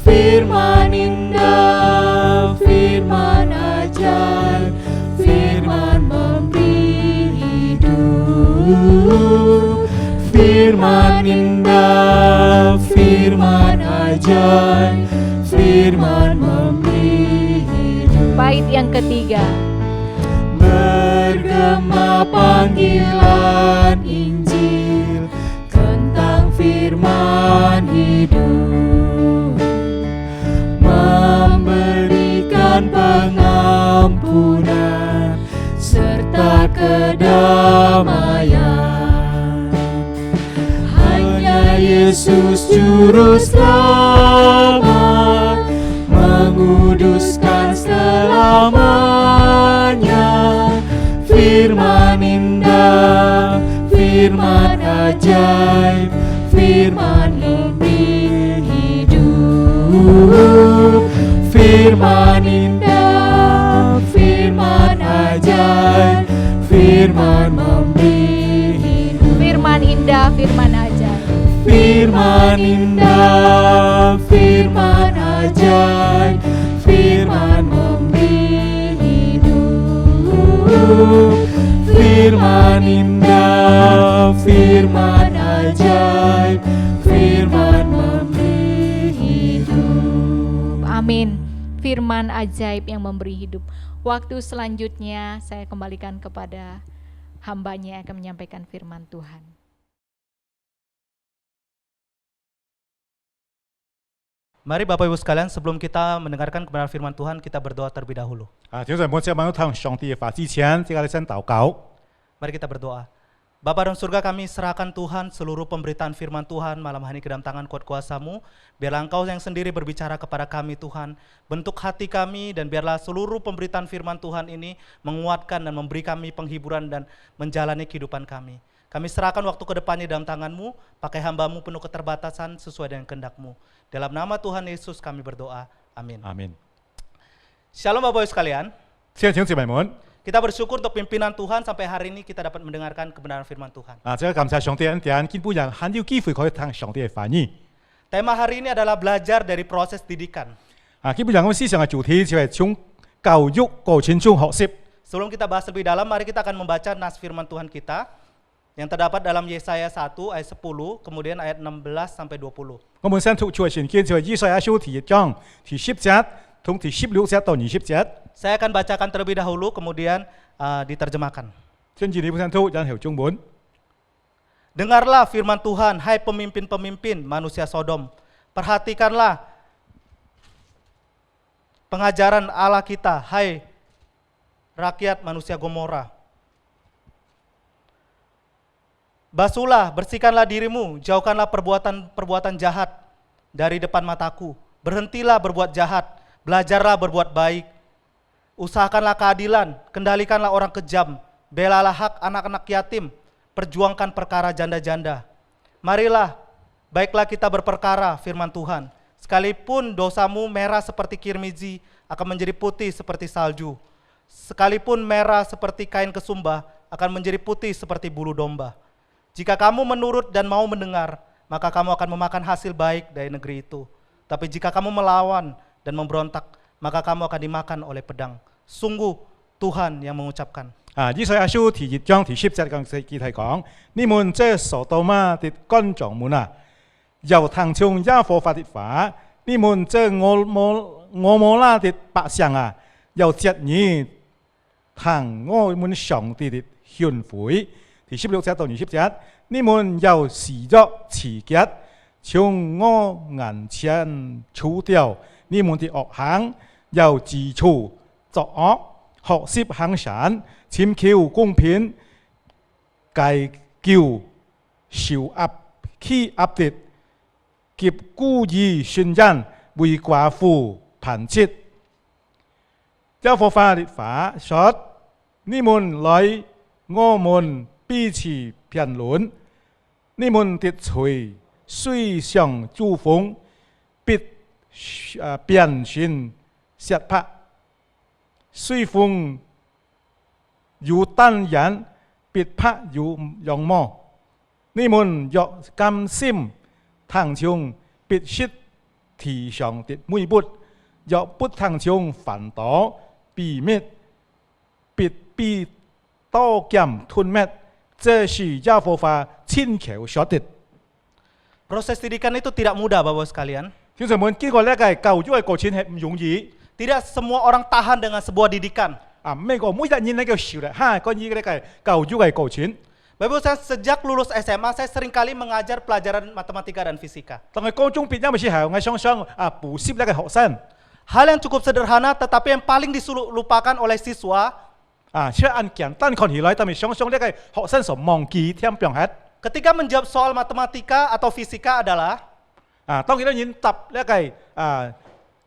Firman indah, firman ajaib, firman memberi hidup. Firman indah, firman ajaib, firman memberi hidup. Bait yang ketiga. Bergema panggilan Injil tentang firman hidup, memberikan pengampunan serta kedamaian. Hanya Yesus juru selamat, menguduskan selamanya. Firman indah, firman ajaib, firman memberi hidup. Firman indah, firman ajaib, firman memberi hidup. Firman indah, firman ajaib. Firman indah, firman ajaib, firman memberi hidup. Firman indah, firman ajaib, firman memberi hidup. Amin. Firman ajaib yang memberi hidup. Waktu selanjutnya saya kembalikan kepada hambanya yang akan menyampaikan firman Tuhan. Mari Bapak Ibu sekalian, sebelum kita mendengarkan kebenaran firman Tuhan, kita berdoa terlebih dahulu. 弟兄姊妹，我哋喺向上帝嘅法之前，即係你先禱告。 Mari kita berdoa. Bapa dalam surga, kami serahkan Tuhan seluruh pemberitaan firman Tuhan malam hari ini ke dalam tangan kuat kuasa-Mu. Biarlah Engkau yang sendiri berbicara kepada kami Tuhan. Bentuk hati kami dan biarlah seluruh pemberitaan firman Tuhan ini menguatkan dan memberi kami penghiburan dan menjalani kehidupan kami. Kami serahkan waktu ke depannya dalam tangan-Mu, pakai hamba-Mu penuh keterbatasan sesuai dengan kehendak-Mu. Dalam nama Tuhan Yesus kami berdoa. Amin. 阿門。 Shalom Bapak Ibu sekalian. 弟兄姊妹們， Kita bersyukur untuk pimpinan Tuhan sampai hari ini kita dapat mendengarkan kebenaran firman Tuhan. 即係感謝上帝恩典，基本人很有機會可以聽上帝嘅翻譯。 Tema hari ini adalah belajar dari proses didikan. 基本上我思想嘅主題就係從教育過程中學習。 Sebelum kita bahas lebih dalam, mari kita akan membaca nas firman Tuhan kita yang terdapat dalam Yesaya 1 ayat 10, kemudian ayat 16 sampai 20. 我們先讀出嘅聖經就係以賽亞書第1章第10節同第16節到20節。 Saya akan bacakan terlebih dahulu, kemudian diterjemahkan. 先至你本身讀，然後中文。 Dengarlah firman Tuhan, hai pemimpin-pemimpin manusia Sodom. Perhatikanlah pengajaran Allah kita, hai rakyat manusia Gomora. Basuhlah, bersihkanlah dirimu, jauhkanlah perbuatan jahat dari depan mataku. Berhentilah berbuat jahat, belajarlah berbuat baik. Usahakanlah keadilan, kendalikanlah orang kejam, belalah hak anak-anak yatim, perjuangkan perkara janda-janda. Marilah, baiklah kita berperkara, firman Tuhan. Sekalipun dosamu merah seperti kirmizi, akan menjadi putih seperti salju. Sekalipun merah seperti kain kesumba, akan menjadi putih seperti bulu domba. Jika kamu menurut dan mau mendengar, maka kamu akan memakan hasil baik dari negeri itu. Tapi jika kamu melawan dan memberontak, maka kamu akan dimakan oleh pedang. Sungguh Tuhan yang mengucapkan. 以賽亞書第1章第10節咁具體講：你們這所多瑪的君長們啊，又聽從耶和華的話；你們這俄摩拉的百姓啊，又側耳聽我們上帝的訓誨。第16節到20節，你們又視作刺結，從我眼前除掉你們的惡行，又自處作惡，學習行善，尋求公平，戒叫受壓欺壓的及孤兒殉人，為寡婦貧chết。教佛法律法說：你們來，我們彼此辯論，你們的罪雖像珠峰，必變成石拍；雖風如丹人，必拍如羊毛。你們若甘心聽從，必失地上的每步；若不聽從，反倒被滅，必被刀劍吞滅。這是耶和華親口說的。Proses didikan itu tidak mudah, Bapak sekalian. 聽眾們，經過呢個教育嘅過程係唔容易。Tidak semua orang tahan dengan sebuah didikan. 每個每一年呢個受咧，關於呢個教育嘅過程。Bapak saya sejak lulus SMA saya sering kali mengajar pelajaran matematika dan fisika. 當係高中畢業嘅時候，我常常補習呢個學生。Hal yang cukup sederhana tetapi yang paling dilupakan oleh siswa. 即係按簡單看起來，但係常常呢個學生所忘記添變hết。Ketika menjawab soal matematika atau fisika adalah 當佢哋應答呢個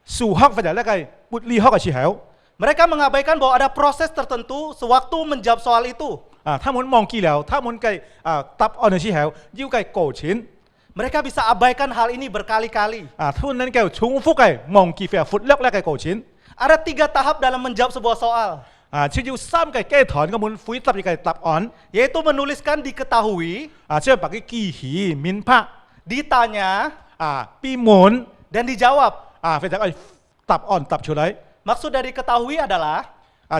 數學或者呢個物理學嘅時候， mereka mengabaikan bahwa ada proses tertentu sewaktu menjawab soal itu. 他們忘記了，他們嘅答案嘅時候要嘅過程。 Mereka bisa abaikan hal ini berkali-kali. 他們能夠重複嘅忘記或忽略呢個過程。 Ada 3 tahap dalam menjawab sebuah soal. 只要3個階段咁樣回答呢個答案， Yaitu menuliskan diketahui, 即係把佢記起、明白、 ditanya, 被問， dan dijawab. 或者答案答出嚟。 Maksud dari ketahui adalah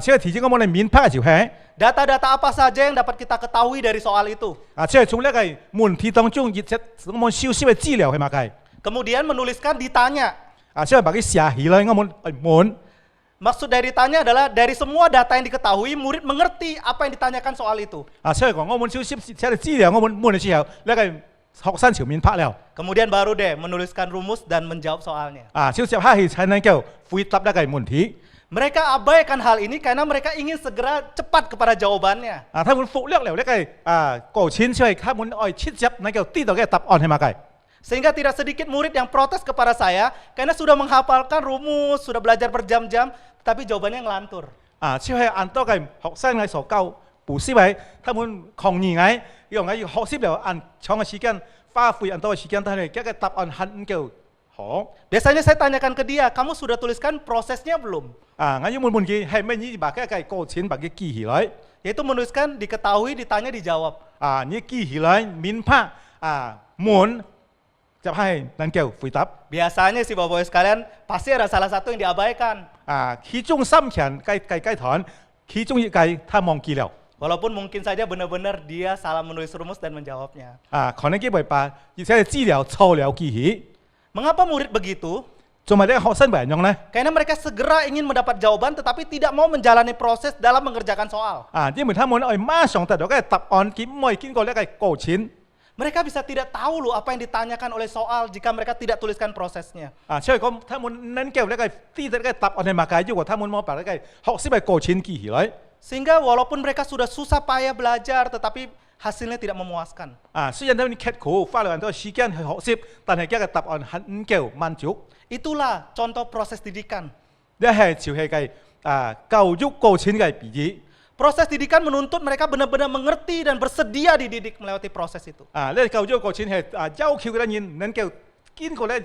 即係提醒我哋明白嘅就係 data-data apa saja yang dapat kita ketahui dari soal itu. 即係從呢個問題當中熱切我們少少嘅資料係乜嘅？ Kemudian menuliskan ditanya. 即係把佢寫起來，我們問。 Maksud dari tanya adalah dari semua data yang diketahui, murid mengerti apa yang ditanyakan soal itu. 即係講我們少少寫嘅資料，我們問嘅時候，呢個學生就明白了。 Kemudian baru deh menuliskan rumus dan menjawab soalnya. 少少下去才能夠回答呢個問題。 Mereka abaikan hal ini karena mereka ingin segera cepat kepada jawabannya. 他們忽略了呢個過程，所以他們愛直接能夠知道嘅答案係乜嘅。 Sehingga tidak sedikit murid yang protes kepada saya karena sudah menghafalkan rumus, sudah belajar berjam-jam, tapi jawabannya ngelantur. 即係按多嘅學生嘅所教補習嘅，他們抗議嘅，用嘅要學習了按長嘅時間，花費按多嘅時間，但係嘅答案很夠好。 Biasanya saya tanyakan ke dia, kamu sudah tuliskan prosesnya belum? 我要問佢係咩意思？把嘅過程把佢記起來， Yaitu menuliskan diketahui, ditanya, dijawab. 你記起來明白問就係能夠回答。 Biasanya sih Bapak-Ibu sekalian pasti ada salah satu yang diabaikan. 其中3件階段，其中一個他忘記了。 Walaupun mungkin saja benar-benar dia salah menulis rumus dan menjawabnya. 可能佢會把而且資料錯了記起。 Mengapa murid begitu? 做埋呢個學生為人用呢？ Karena mereka segera ingin mendapat jawaban tetapi tidak mau menjalani proses dalam mengerjakan soal. 因為他們愛馬上得到嘅答案，佢唔會經過呢個過程。 Mereka bisa tidak tahu loh apa yang ditanyakan oleh soal jika mereka tidak tuliskan prosesnya. 所以講，他們能夠呢個知道呢個答案係乜嘅，如果他們冇把呢個學習嘅過程記起來。 Sehingga walaupun mereka sudah susah payah belajar tetapi hasilnya tidak memuaskan. 雖然他們刻苦花了很多時間去學習，但係嘅答案很唔夠滿足。 Itulah contoh proses didikan. 呢係就係嘅教育過程嘅比喻。 Proses didikan menuntut mereka benar-benar mengerti dan bersedia dididik melewati proses itu. 呢個教育嘅過程係要求嘅人能夠經過呢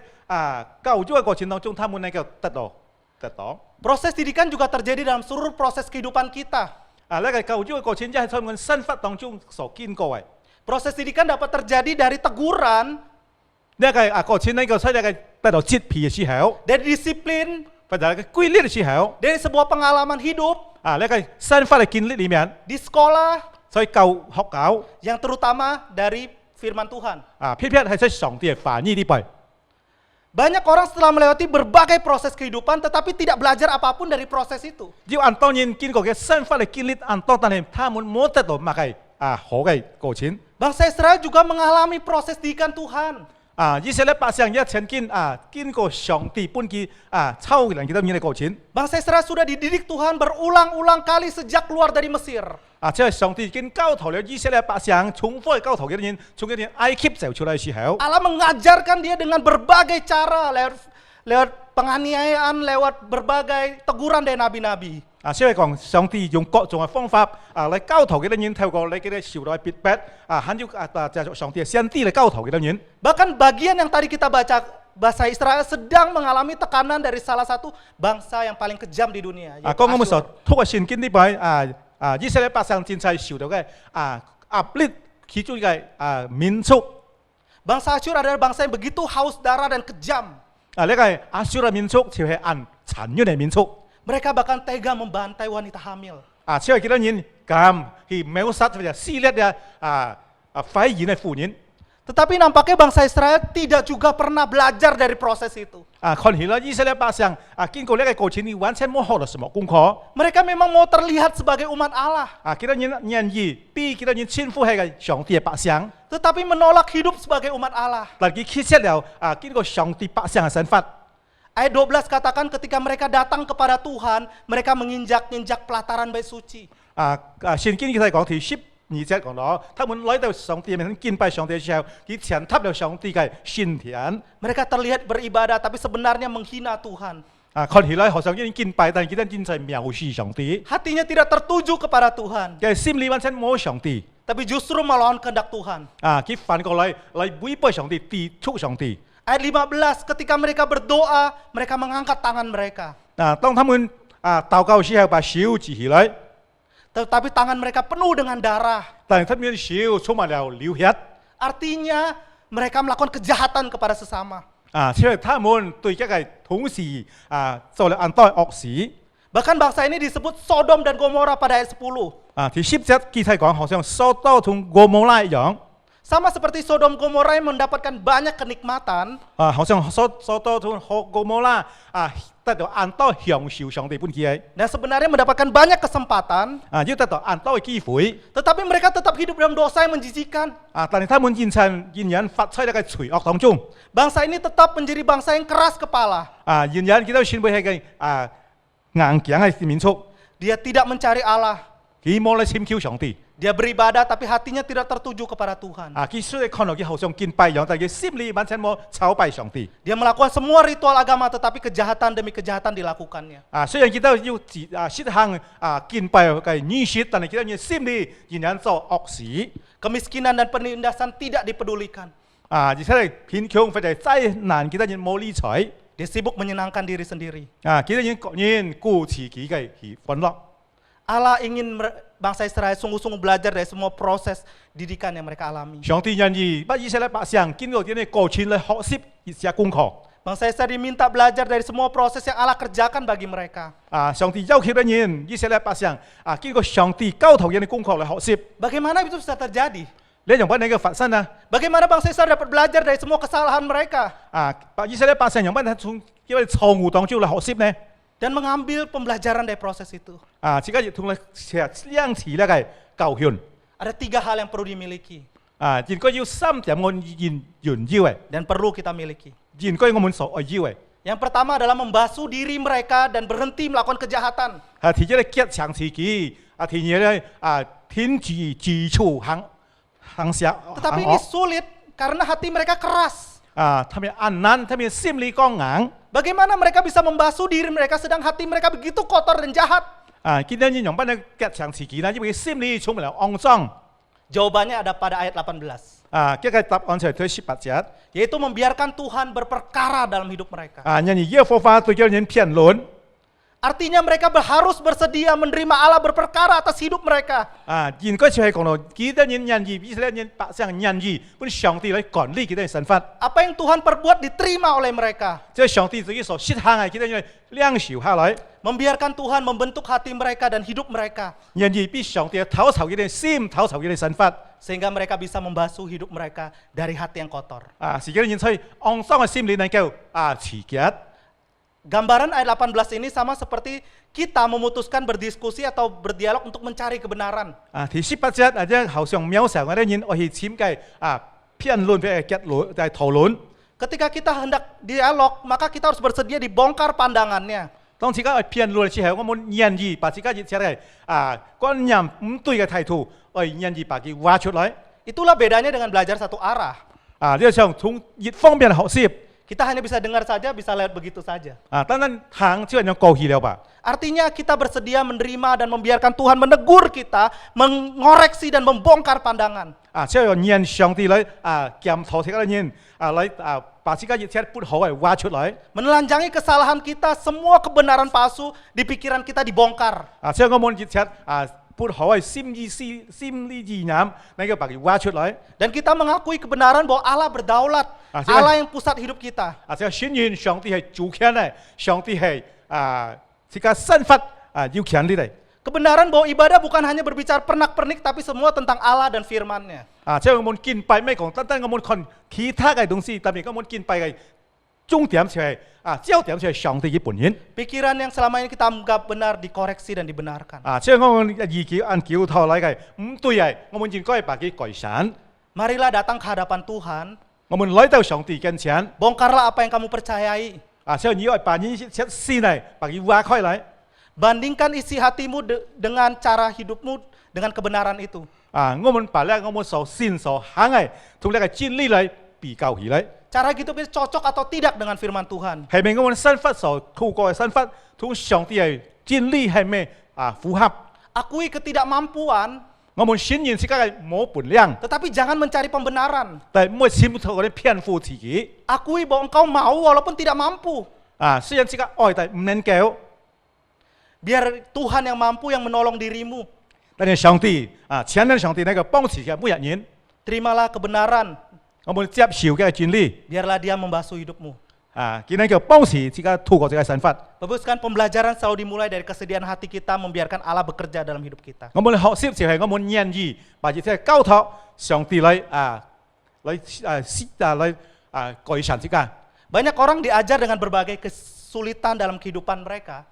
教育嘅過程當中，他們能夠得到。 Proses didikan juga terjadi dalam seluruh proses kehidupan kita. 呢個教育嘅過程即係在我們生活當中所經過嘅。 Proses didikan dapat terjadi dari teguran, 呢個過程能夠使呢個得到責備嘅時候， dari disiplin, 或者呢個規律嘅時候， dari sebuah pengalaman hidup, 呢個生活嘅經歷裡面， di sekolah, 所以教學校 yang terutama dari firman Tuhan. 偏偏係在上帝嘅話語裡邊。 Banyak orang setelah melewati berbagai proses kehidupan tetapi tidak belajar apapun dari proses itu. 要按當然經過嘅生活嘅經歷，按當但係他們冇得到乜嘅好嘅過程。Bangsa Israel juga mengalami proses didikan Tuhan. 以色列百姓也曾經經過上帝本佢操人kita punya過程。Bangsa Israel sudah dididik Tuhan berulang-ulang kali sejak keluar dari Mesir. 即係上帝已經教導了以色列百姓，重複教導佢哋從佢哋埃及走出來嘅時候， Allah mengajarkan dia dengan berbagai cara, lewat penganiayaan, lewat berbagai teguran dari nabi-nabi. 所以講上帝用各種嘅方法嚟教導佢哋，透過你哋受到逼迫還有上帝嘅先知嚟教導佢哋。 Bahkan bagian yang tadi kita baca, bahasa Israel sedang mengalami tekanan dari salah satu bangsa yang paling kejam di dunia. 剛我們 Asyur. 所通過聖經呢邊以色列百姓真係受到嘅壓力，其中嘅民族 Bangsa Asyur adalah bangsa yang begitu haus darah dan kejam. 呢個亞述嘅民族就係殘忍嘅民族。 Mereka bahkan tega membantai wanita hamil. 所以幾多人咁去謀殺或者撕裂嘅懷孕嘅婦人。 Tetapi nampaknya bangsa Israel tidak juga pernah belajar dari proses itu. 看起來以色列百姓經過呢個過程，你完全冇學到什麼功課。 Mereka memang mau terlihat sebagai umat Allah, 幾多人願意比幾多人稱呼係上帝嘅百姓， tetapi menolak hidup sebagai umat Allah. 但佢揭出了經過上帝百姓嘅身份。 Ayat 12 katakan ketika mereka datang kepada Tuhan, mereka menginjak-injak pelataran bait suci. 聖經佢講第12節講到，他們來到上帝面前敬拜上帝嘅時候，佢踐踏了上帝嘅聖田。 Mereka terlihat beribadah, tapi sebenarnya menghina Tuhan. 看起來好像已經敬拜，但係佢哋真係藐視上帝。 Hatinya tidak tertuju kepada Tuhan, 佢心裏完全冇上帝。 tapi justru melawan kehendak Tuhan. 佢反過來違背上帝，抵觸上帝。 Ayat 15, ketika mereka berdoa, mereka mengangkat tangan mereka. 當他們禱告時候，把手舉起來， Tetapi tangan mereka penuh dengan darah. 但係他們嘅手充滿了流血。 Artinya mereka melakukan kejahatan kepada sesama. 因為他們對一個同事做了很多惡事。 Bahkan bangsa ini disebut Sodom dan Gomora pada ayat 10. 第10節記載講，好像索多同俄摩拉一樣。 Sama seperti Sodom Gomora yang mendapatkan banyak kenikmatan, 好像索多同俄摩拉得到很多享受上帝本嘅， dan sebenarnya mendapatkan banyak kesempatan, 要得到很多嘅機會。 tetapi mereka tetap hidup dalam dosa yang menjijikan. 但係他們仍然發出一個罪惡當中。 Bangsa ini tetap menjadi bangsa yang keras kepala. 仍然見到選會係個硬頸嘅民族， Dia tidak mencari Allah. 佢冇嚟尋求上帝。 Dia beribadah tapi hatinya tidak tertuju kepada Tuhan. 佢雖然看到佢好像敬拜樣，但係佢心裏完全冇朝拜上帝。 Dia melakukan semua ritual agama tetapi kejahatan demi kejahatan dilakukannya. 雖然見到要實行敬拜嘅儀式，但係見到佢心裏仍然做惡事。 Kemiskinan dan penindasan tidak dipedulikan. 而且係貧窮或者災難，見到人冇理睬。 Dia sibuk menyenangkan diri sendiri. 見到人各人顧自己嘅歡樂。 Allah ingin bangsa Israel sungguh-sungguh belajar dari semua proses didikan yang mereka alami. 上帝願意把以色列百姓經過啲嘅過程嚟學習一些功課。 Bangsa Israel diminta belajar dari semua proses yang Allah kerjakan bagi mereka. 上帝要求嘅人，以色列百姓經過上帝教導人嘅功課嚟學習。 Bagaimana itu bisa terjadi? 呢樣乜嘢嘅發生啊？ Bagaimana bangsa Israel dapat belajar dari semua kesalahan mereka 以色列百姓用乜嘢從因為錯誤當中嚟學習呢？ dan mengambil pembelajaran dari proses itu? 自己亦同你相似咧嘅教訓。 Ada 3 hal yang perlu dimiliki 應該要3點我們要嘅， dan perlu kita miliki. 應該我們所要嘅。 Yang pertama adalah membasuh diri mereka dan berhenti melakukan kejahatan. 第一咧潔淨自己，第二咧停止自處行惡。 Tetapi ini sulit karena hati mereka keras. 他們暗難，他們心裏剛硬。 Bagaimana mereka bisa membasuh diri mereka sedang hati mereka begitu kotor dan jahat? 見到人用乜嘢潔淨自己呢？因為心裏充滿了骯髒。 Jawabannya ada pada ayat 18. 這個答案就係第18節。 Yaitu membiarkan Tuhan berperkara dalam hidup mereka. 人耶和華對叫人辯論。 Artinya mereka harus bersedia menerima Allah berperkara atas hidup mereka. 應該就係講到幾多人願意，以色列人百姓願意，本上帝來管理佢哋嘅身份。 Apa yang Tuhan perbuat diterima oleh mereka. 即係上帝自己所實行嘅，佢哋領受下來， Membiarkan Tuhan membentuk hati mereka dan hidup mereka. 願意俾上帝透透佢哋心，透透佢哋身份。 Sehingga mereka bisa membasuh hidup mereka dari hati yang kotor. 是幾多人喺骯髒嘅心裏能夠持潔。 Gambaran ayat 18 ini sama seperti kita memutuskan berdiskusi atau berdialog untuk mencari kebenaran. 第18節或者好像渺小嘅人，我去簽計辩論俾結論就係討論。 Ketika kita hendak dialog, maka kita harus bersedia dibongkar pandangannya. 當自家去辯論嘅時候，我們願意把自家熱切嘅觀念唔對嘅態度，我願意把佢挖出來。 Itulah bedanya dengan belajar satu arah. 呢個上從一方面學習， Kita hanya bisa dengar saja, bisa lihat begitu saja. 單單行就係樣過去了吧。 Artinya kita bersedia menerima dan membiarkan Tuhan menegur kita, mengoreksi dan membongkar pandangan. 即係讓上帝嚟檢討自己嘅人，嚟把自己熱切不好嘅挖出來。 Menelanjangi kesalahan kita, semua kebenaran palsu di pikiran kita dibongkar. 即係我們熱切不好嘅心理意念，你要把佢挖出來。 Dan kita mengakui kebenaran bahwa Allah berdaulat, Allah yang pusat hidup kita. 即係宣言上帝係主權嘅，上帝係自己身法要權利嚟。 Kebenaran bahwa ibadah bukan hanya berbicara pernak-pernik, tapi semua tentang Allah dan firman-Nya. 即係我們敬拜咩講，單單我們看其他嘅東西，特別我們敬拜嘅重點就係焦點就係上帝嘅本源。 Pikiran yang selama ini kita anggap benar dikoreksi dan dibenarkan. 即係我們意見按教頭嚟嘅唔對嘅，我們應該把佢改善。 Marilah datang ke hadapan Tuhan, 我們來到上帝跟前， bongkarlah apa yang kamu percayai. 即係你要把你切先嚟把佢挖開嚟。 Bandingkan isi hatimu dengan cara hidupmu dengan kebenaran itu. 我們把咧我們所信所行嘅同呢個真理嚟比較起嚟。 Cara hidup itu cocok atau tidak dengan firman Tuhan. 係咪我們身法所透過嘅身法同上帝嘅真理係咪符合？ Akui ketidakmampuan, 我們宣言自己嘅冇本領， tetapi jangan mencari pembenaran. 但係唔係潛透嗰啲騙富自己。 Akui bahwa engkau mau walaupun tidak mampu. 雖然自己愛但係唔能夠， Biar Tuhan yang mampu yang menolong dirimu. 但係上帝前面上帝那個幫持嘅每一人， Terimalah kebenaran, 我們接受嘅真理， biarlah dia membasuh hidupmu. 佢能夠幫持自己透過自己身法。 Perpuskan pembelajaran selalu dimulai dari kesediaan hati kita membiarkan Allah bekerja dalam hidup kita. 我們學習就係我們願意把這些交託上帝嚟改善自己。 Banyak orang diajar dengan berbagai kesulitan dalam kehidupan mereka,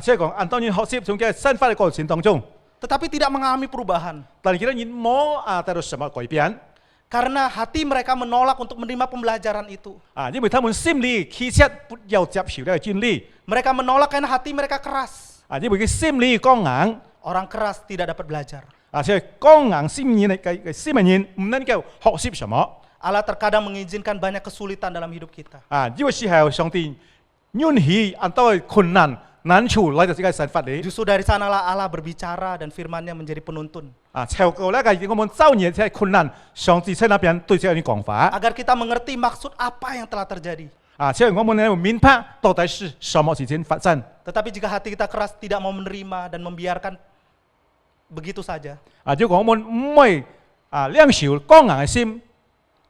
即係講按當然學習從嘅身法嘅過程當中， tetapi tidak mengalami perubahan. 但係佢哋冇得到什麼改變。 Karena hati mereka menolak untuk menerima pembelajaran itu. 因為他們心裏其實不要接受呢個真理。 Mereka menolak karena hati mereka keras. 因為佢心裏剛硬， Orang keras tidak dapat belajar. 即係剛硬心軟嘅心人唔能夠學習什麼。 Allah terkadang mengizinkan banyak kesulitan dalam hidup kita. 呢個時候上帝允許按到困難難處來到自己身法裏。 Justru dari sanalah Allah berbicara dan firman-Nya menjadi penuntun. 超過呢個我們造孽嘅困難，上帝喺那邊對這樣講法。 Agar kita mengerti maksud apa yang telah terjadi. 即係我們要明白到底是什麼事情發生。 Tetapi jika hati kita keras tidak mau menerima dan membiarkan begitu saja. 如果我們唔會領受剛硬嘅心，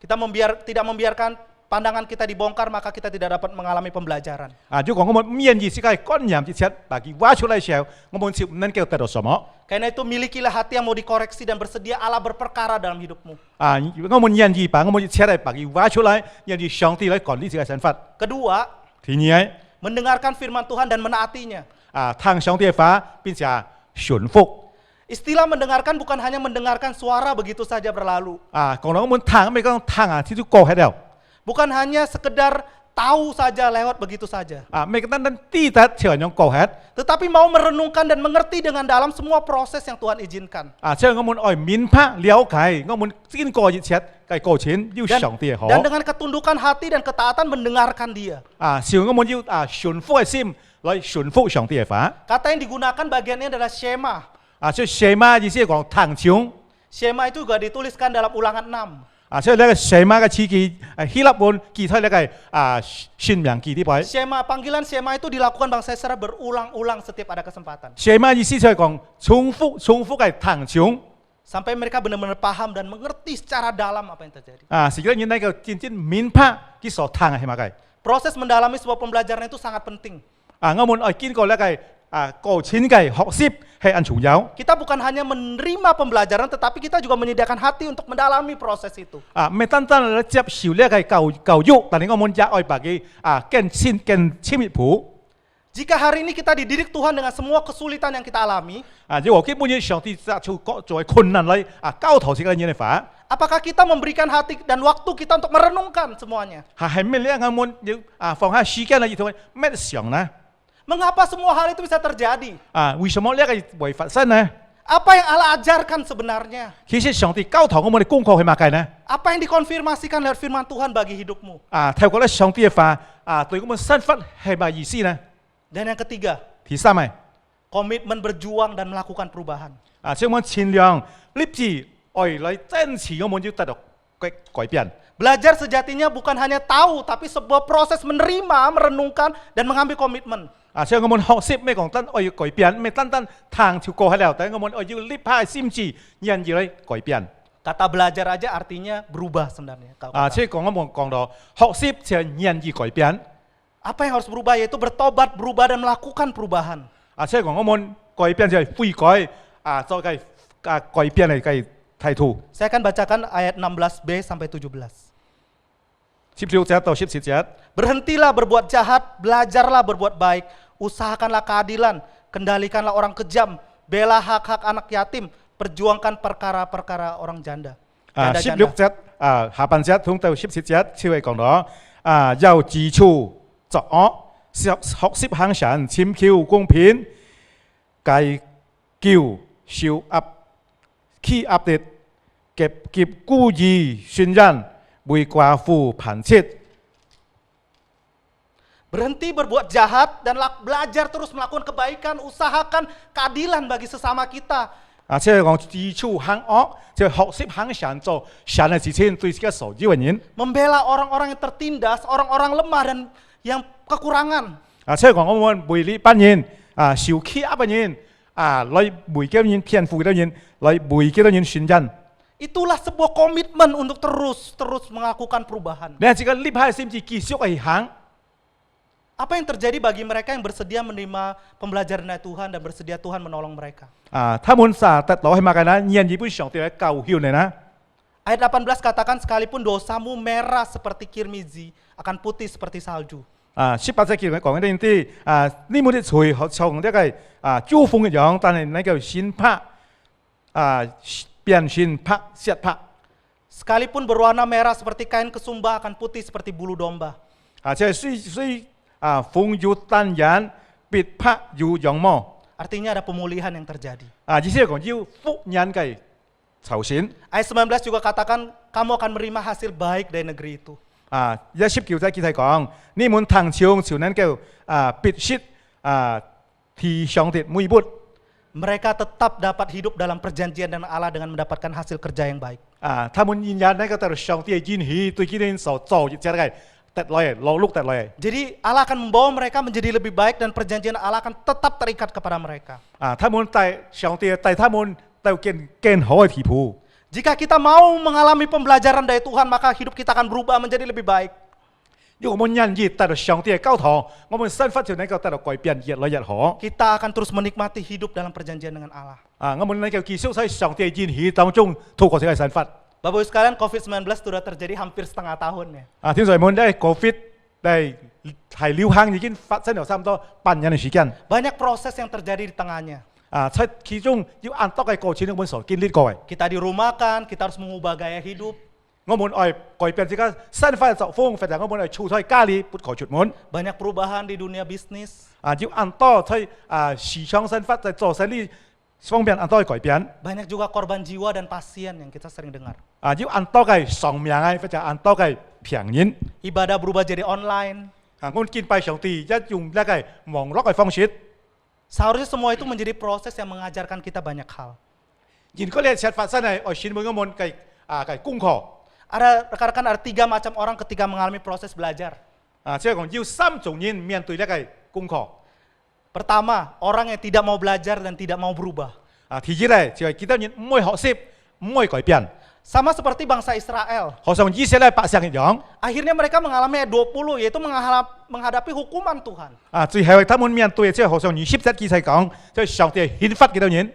Kita tidak membiarkan pandangan kita dibongkar, maka kita tidak dapat mengalami pembelajaran. 如果我們唔願意自己觀念之前把佢挖出來嘅時候，我們就唔能夠得到什麼。 Karena itu milikilah hati yang mau dikoreksi dan bersedia Allah berperkara dalam hidupmu. 我們願意把我們切來把佢挖出來，願意上帝來管理自己嘅身法。 Kedua, 第二， mendengarkan firman Tuhan dan menaatinya. 聽上帝嘅法並且順服。 Istilah mendengarkan bukan hanya mendengarkan suara begitu saja berlalu. 講到我們聽，咪講聽呢就過去了。 Bukan hanya sekedar tahu saja lewat begitu saja. 咪單單知得就係樣過去。 Tetapi mau merenungkan dan mengerti dengan dalam semua proses yang Tuhan izinkan. 即係我們愛明白了解，我們經過一切嘅過程要上帝嘅好。 Dan dengan ketundukan hati dan ketaatan mendengarkan dia. 是我們要順服嘅心來順服上帝嘅法。 Kata yang digunakan bagiannya adalah Shema. 所以寫嘛意思係講聽從。 Shema itu juga dituliskan dalam Ulangan 6. 所以呢個寫嘛嘅詞記希臘文記喺呢個宣明記呢位。 Shema, panggilan Shema itu dilakukan bangsa Israel berulang-ulang setiap ada kesempatan. 寫嘛意思就係講重複嘅聽從。 Sampai mereka benar-benar paham dan mengerti secara dalam apa yang terjadi. 是嗰啲呢個真正明白佢所聽嘅係乜嘅。 Proses mendalami sebuah pembelajaran itu sangat penting. 我們愛經過呢個過程嘅學習係很重要。 Kita bukan hanya menerima pembelajaran, tetapi kita juga menyediakan hati untuk mendalami proses itu. 唔係單單嚟接受呢個教育，但係我們也愛把佢更親密步。 Jika hari ini kita dididik Tuhan dengan semua kesulitan yang kita alami, 如果基本上上帝作為困難嚟教導自己嘅人嘅法， Apakah kita memberikan hati dan waktu kita untuk merenungkan semuanya? 係咩咧？我們要放下時間嚟同咩想呢？ Mengapa semua hal itu bisa terjadi? 為什麼呢個會發生呢？ Apa yang Allah ajarkan sebenarnya? 其實上帝教導我們嘅功課係乜嘢呢？ Apa yang dikonfirmasikan lewat firman Tuhan bagi hidupmu? 透過咧上帝嘅話對我們身份係乜意思呢？ Dan yang ketiga, 第三係 komitmen berjuang dan melakukan perubahan. 即係我們盡量立志愛嚟堅持我們要得到改變。 Belajar sejatinya bukan hanya tahu, tapi sebuah proses menerima, merenungkan, dan mengambil komitmen. 所以我們學識咩講真愛要改變，咩單單行條過去了，但係我們愛要立下心志，願意嚟改變。 Kata belajar aja artinya berubah sebenarnya. Kalau 即係講我們講到學識就係願意改變。 apa yang harus berubah yaitu bertobat, berubah dan melakukan perubahan. 即係講我們改變就係悔改，再改變嚟嘅態度。 Saya akan bacakan ayat 16b sampai 17. 16節到17節。 Berhentilah berbuat jahat, belajarlah berbuat baik, usahakanlah keadilan, kendalikanlah orang kejam, bela hak-hak anak yatim, perjuangkan perkara-perkara orang janda. 16節下半節通到17節，就係講到要自處作惡，學識行善，尋求公平，戒叫受壓欺壓的，劫故意宣人，為寡婦盤切。 Berhenti berbuat jahat dan belajar terus melakukan kebaikan, usahakan keadilan bagi sesama kita. 即係講自處行惡，就學識行善，做善嘅事情對自己所要嘅人。 Membela orang-orang yang tertindas, orang-orang lemah dan yang kekurangan. 即係講我們為呢班人受欺壓嘅人，來為幾多人騙富幾多人，來為幾多人宣人。 Itulah sebuah komitmen untuk terus melakukan perubahan. 你自己立下心志繼續去行。 Apa yang terjadi bagi mereka yang bersedia menerima pembelajaran dari Tuhan dan bersedia Tuhan menolong mereka? 他們實得攞去乜嘅呢？願意本上帝嚟救曉你呢？ Ayat 18 katakan sekalipun dosamu merah seperti kirmizi akan putih seperti salju. 18節叫佢講緊啲呢冇啲罪學從呢個招風嘅樣，但係呢個先拍變先拍蝕拍。 Sekalipun berwarna merah seperti kain kesumba akan putih seperti bulu domba. 即係雖風要單人，別拍要羊毛。 Artinya ada pemulihan yang terjadi. 意思係講要復人嘅酬錢。 Ayat 19 juga katakan kamu akan menerima hasil baik dari negeri itu. 19節佢係講，你們騰長朝能夠別説提上啲每步。 Mereka tetap dapat hidup dalam perjanjian dengan Allah dengan mendapatkan hasil kerja yang baik. 他們仍然能夠得到上帝嘅應許，對佢哋所做嘅嘅得來勞碌得來。 Jadi Allah akan membawa mereka menjadi lebih baik dan perjanjian Allah akan tetap terikat kepada mereka. 他們帶上帝帶他們到更好嘅地步。 Jika kita mau mengalami pembelajaran dari Tuhan, maka hidup kita akan berubah menjadi lebih baik. 如果我們願意得到上帝嘅教導，我們生活就能夠得到改變，越來越好。 Kita akan terus menikmati hidup dalam perjanjian dengan Allah. 我們能夠繼續喺上帝嘅應許當中透過這個生活。 Bapak Ibu sekalian, COVID-19 sudah terjadi hampir setengah tahun ya. 天在們咧 Covid 係流行已經發生咗差唔多半年嘅時間。 Banyak proses yang terjadi di tengahnya. 其中要按多嘅過程，我們所經歷過嘅。 Kita dirumahkan, kita harus mengubah gaya hidup. 我們愛改變自己生活嘅作風，或者我們愛出喺家裏不可出門。 Banyak perubahan di dunia bisnis. 要按多喺市場生活，在做生意方面按多嘅改變。 Banyak juga korban jiwa dan pasien yang kita sering dengar. 要按多嘅喪命啊，或者按多嘅病人。 Ibadah berubah jadi online. 我們敬拜上帝，用一個網絡嘅方式。 Seharusnya semua itu menjadi proses yang mengajarkan kita banyak hal. 如果你係發生喺前面我們嘅功課， Ada rekan-rekan ada 3 macam orang ketika mengalami proses belajar. 即係講要3種人面對呢個功課。 Pertama, orang yang tidak mau belajar dan tidak mau berubah. 第二咧就係幾多人唔會學識，唔會改變。 Sama seperti bangsa Israel. 好像以色列百姓一樣。 Akhirnya mereka mengalami ayat 20 yaitu menghadapi hukuman Tuhan. 最後他們面對即係好像20節記載講，即係上帝刑罰幾多人。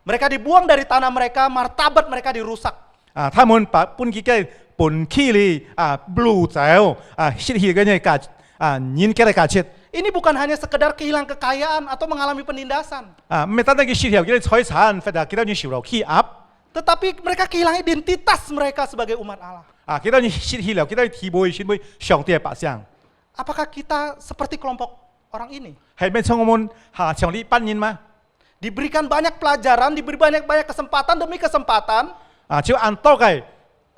Mereka dibuang dari tanah mereka, martabat mereka dirusak. 他們把本己嘅本氣力擄走，失去嘅人嘅價值。 Ini bukan hanya sekedar kehilangan kekayaan atau mengalami penindasan. 唔係單單佢失去嘅財產，或者幾多人受到欺壓。tetapi mereka kehilangan identitas mereka sebagai umat Allah. kita你失去了，kita 提唔成為上帝嘅百姓， Apakah kita seperti kelompok orang ini? 係咩像我們上帝班人嗎？ Diberikan banyak pelajaran, diberi banyak kesempatan demi kesempatan. 只要按多嘅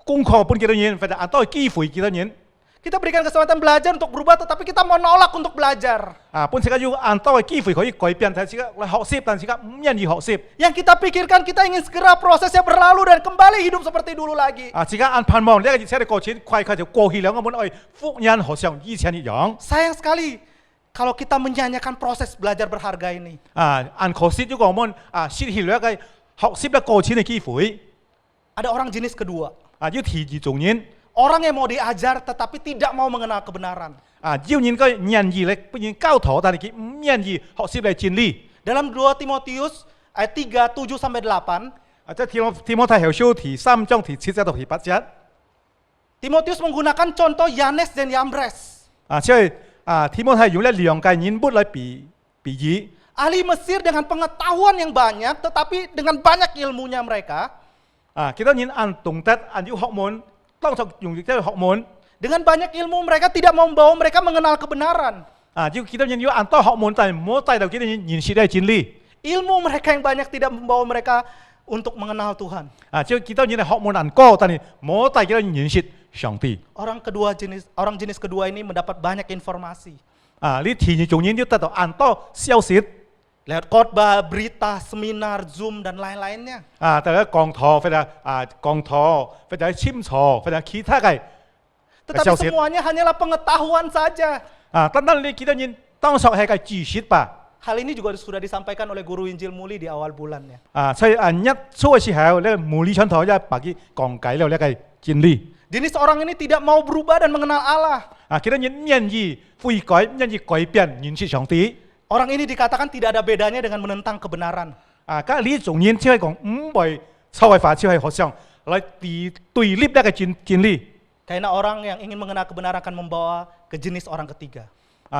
功課本幾多年，或者按多嘅機會幾多年， Kita berikan kesempatan belajar untuk berubah, tetapi kita menolak untuk belajar. 本時間要按多嘅機會可以改變，但係自己嚟學習，但係自己唔願意學習。 Yang kita pikirkan kita ingin segera prosesnya berlalu dan kembali hidup seperti dulu lagi. 自己按盼望呢個熱車嘅過程快就過去了，我們愛福音好像以前一樣。 Sayang sekali kalau kita menyanyikan proses belajar berharga ini. 按可惜如果我們失去了一個學習嘅過程嘅機會， Ada orang jenis kedua. 要提二重人。 Orang yang mau diajar tetapi tidak mau mengenal kebenaran. 要人個願意嚟不願教徒，但係佢唔願意學習嚟真理。 Dalam 2 Timotius ayat 3, 7 sampai 8, 即係提摩太後書第3章第7節到第8節。 Timotius menggunakan contoh Yanes dan Yambres. 即係提摩太用呢兩個人物嚟比喻。 Ahli Mesir dengan pengetahuan yang banyak, tetapi dengan banyak ilmunya mereka, 幾多人按懂得按要學問，當作用即係學問。 dengan banyak ilmu mereka tidak membawa mereka mengenal kebenaran. 要幾多人要按多學問，但係唔好帶到幾多人認識呢真理。 Ilmu mereka yang banyak tidak membawa mereka untuk mengenal Tuhan. 只要幾多人係學問按高，但係唔好帶幾多人認識上帝。 Orang jenis kedua ini mendapat banyak informasi 呢第二種人要得到按多消息。 lewat khotbah, berita, seminar, Zoom dan lain-lainnya. 大家講堂或者簽錯或者其他嘅 Tetapi semuanya hanyalah pengetahuan saja. 單單你幾多人當作係個知識吧。 Hal ini juga sudah disampaikan oleh Guru Injil Muli di awal bulannya. 所以一初嘅時候咧，無理傳道一把佢講解了呢個真理。 Jenis orang ini tidak mau berubah dan mengenal Allah. 幾多人唔願意悔改，唔願意改變認識上帝。 Orang ini dikatakan tidak ada bedanya dengan menentang kebenaran. 咁呢種人只係講唔為錯嘅法，只係學上嚟對立呢個真理。 Karena orang yang ingin mengenal kebenaran akan membawa ke jenis orang ketiga.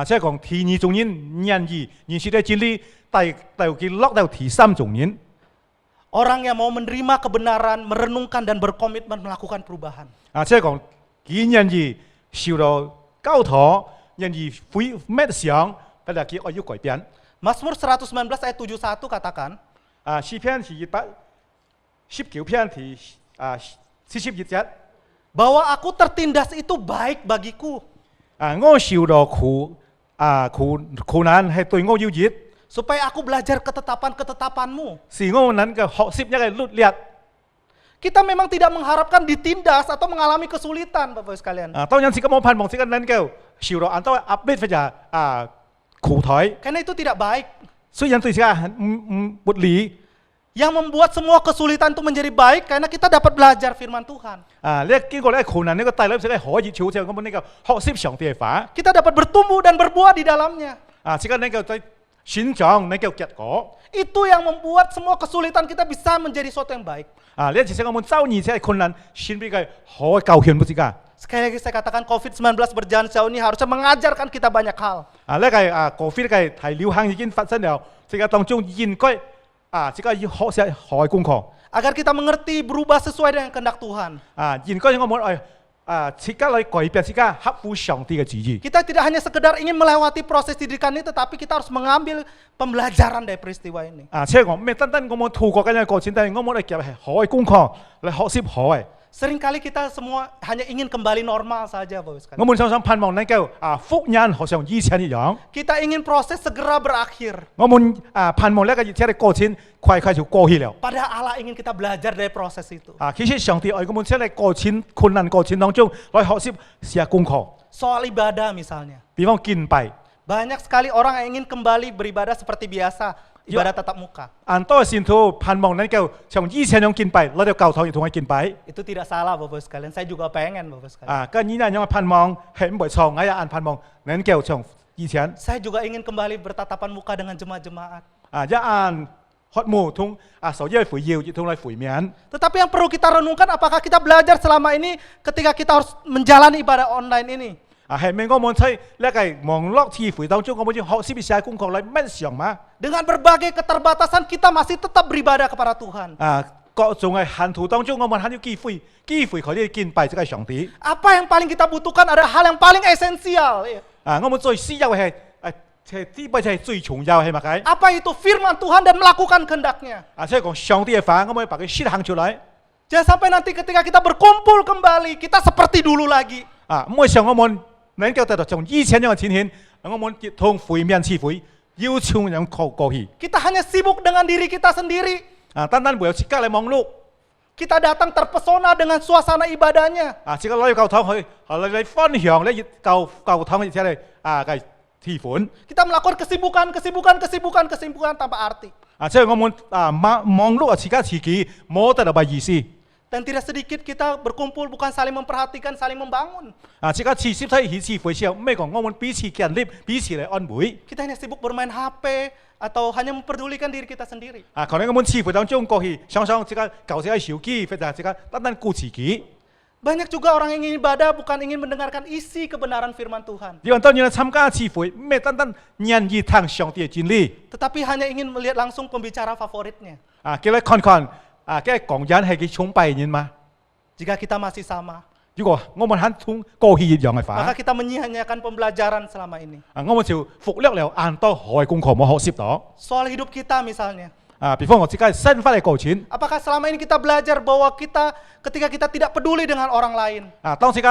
即係講第二種人唔願意認識呢真理，但佢落到第三種人。 Orang yang mau menerima kebenaran, merenungkan dan berkomitmen melakukan perubahan. 即係講佢願意受到教徒，願意悔咩想，但係佢要改變。 Mazmur 119 ayat 71 katakan, 詩篇第119篇第41節。 bahwa aku tertindas itu baik bagiku, 我受到苦難係對我有益， supaya aku belajar ketetapan-ketetapanmu. 是我能夠學習一個律例。 Kita memang tidak mengharapkan ditindas atau mengalami kesulitan, Bapak Ibu sekalian. 當然自己冇盼望自己能夠受到按多壓力或者苦台， Karena itu tidak baik. 雖然對自己唔不利。 Yang membuat semua kesulitan itu menjadi baik karena kita dapat belajar firman Tuhan. 呢經過呢個苦難，呢個帶來自己可以朝朝咁樣呢個學習上帝嘅法。 Kita dapat bertumbuh dan berbuah di dalamnya. 自己能夠在成長，能夠結果。 Itu yang membuat semua kesulitan kita bisa menjadi sesuatu yang baik. 呢一次我們遭遇這困難，先俾佢好教訓自己。 Sekali lagi saya katakan COVID-19 berjalan sejauh ini harusnya mengajarkan kita banyak hal. 呢個COVID 嘅係流行已經發生了，這個當中應該自己要學習好功課。 Agar kita mengerti berubah sesuai dengan kehendak Tuhan. 應該我們自己來改變自己合乎上帝嘅旨意。 Kita tidak hanya sekedar ingin melewati proses didikan ini, tetapi kita harus mengambil pembelajaran dari peristiwa ini. 即係講咩？單單我們透過緊嘅過程，但係我們嚟夾係好嘅功課，嚟學習好嘅。 Seringkali kita semua hanya ingin kembali normal saja, Bapak Ibu sekalian. 我們常常盼望能夠福音好像以前一樣。 Kita ingin proses segera berakhir. 我們盼望呢個熱車嘅過程快就過去了。 Padahal Allah ingin kita belajar dari proses itu. 其實上帝愛我們喺呢過程困難過程當中來學習寫功課。 Soal ibadah misalnya. 比方敬拜， Banyak sekali orang yang ingin kembali beribadah seperti biasa, ibadah tatap muka. 多嘅信徒盼望能夠像以前咁敬拜，來到教堂要同佢敬拜。 Itu tidak salah, Bapak Ibu sekalian. Saya juga pengen, Bapak Ibu sekalian. 跟以前咁嘅盼望係唔會錯，我也盼望能夠像以前。 Saya juga ingin kembali bertatapan muka dengan jemaat-jemaat. 一按渴慕同所有嘅會要，亦同嚟會面。 Tetapi yang perlu kita renungkan, apakah kita belajar selama ini ketika kita harus menjalani ibadah online ini? 係咪我們喺呢個網絡聚會當中，我們要學習寫功課嚟乜上嘛？ Dengan berbagai keterbatasan kita masih tetap beribadah kepada Tuhan. 各種嘅hand途當中，我們很有機會可以敬拜這個上帝。 Apa yang paling kita butuhkan ada hal yang paling esensial. Ya. 我們最需要嘅係呢個就係最重要係咪解？ Apa itu firman Tuhan dan melakukan kehendaknya. 即係講上帝嘅話，我們把佢實行出來。 Jangan sampai nanti ketika kita berkumpul kembali, kita seperti dulu lagi. 唔會像我們能夠得到從以前樣嘅情形，我們結同會面聚會，要唱樣過去。 Kita hanya sibuk dengan diri kita sendiri. 單單為有自己嚟忙碌。 Kita datang terpesona dengan suasana ibadahnya. 自己攞去教堂去，嚟分享咧教堂而且嚟嘅氣氛。 Kita melakukan kesibukan tanpa arti. 即係我們忙碌自己冇得到嘅意思。 Dan tidak sedikit kita berkumpul bukan saling memperhatikan, saling membangun. 自己持續睇起聚會時候，咩講？我們彼此建立，彼此嚟安慰。 Kita hanya sibuk bermain HP atau hanya memperdulikan diri kita sendiri. 可能我們聚會當中過去，常常自己搞自己手機，或者自己單單顧自己。 Banyak juga orang yang ingin ibadah bukan ingin mendengarkan isi kebenaran firman Tuhan. 有人當然參加聚會，咩單單願意聽上帝嘅真理。 Tetapi hanya ingin melihat langsung pembicara favoritnya. 叫你看看，嘅講人係佢崇拜人嘛？ Jika kita masih sama, 如果我們肯同過去一樣嘅 maka 話， kita menyia-nyiakan pembelajaran selama ini. 我們就忽略了按多好嘅功課冇學習到。 Soal hidup kita misalnya. 比方我自己身份嘅過程， Apakah selama ini kita belajar bahwa kita ketika kita tidak peduli dengan orang lain, 當自己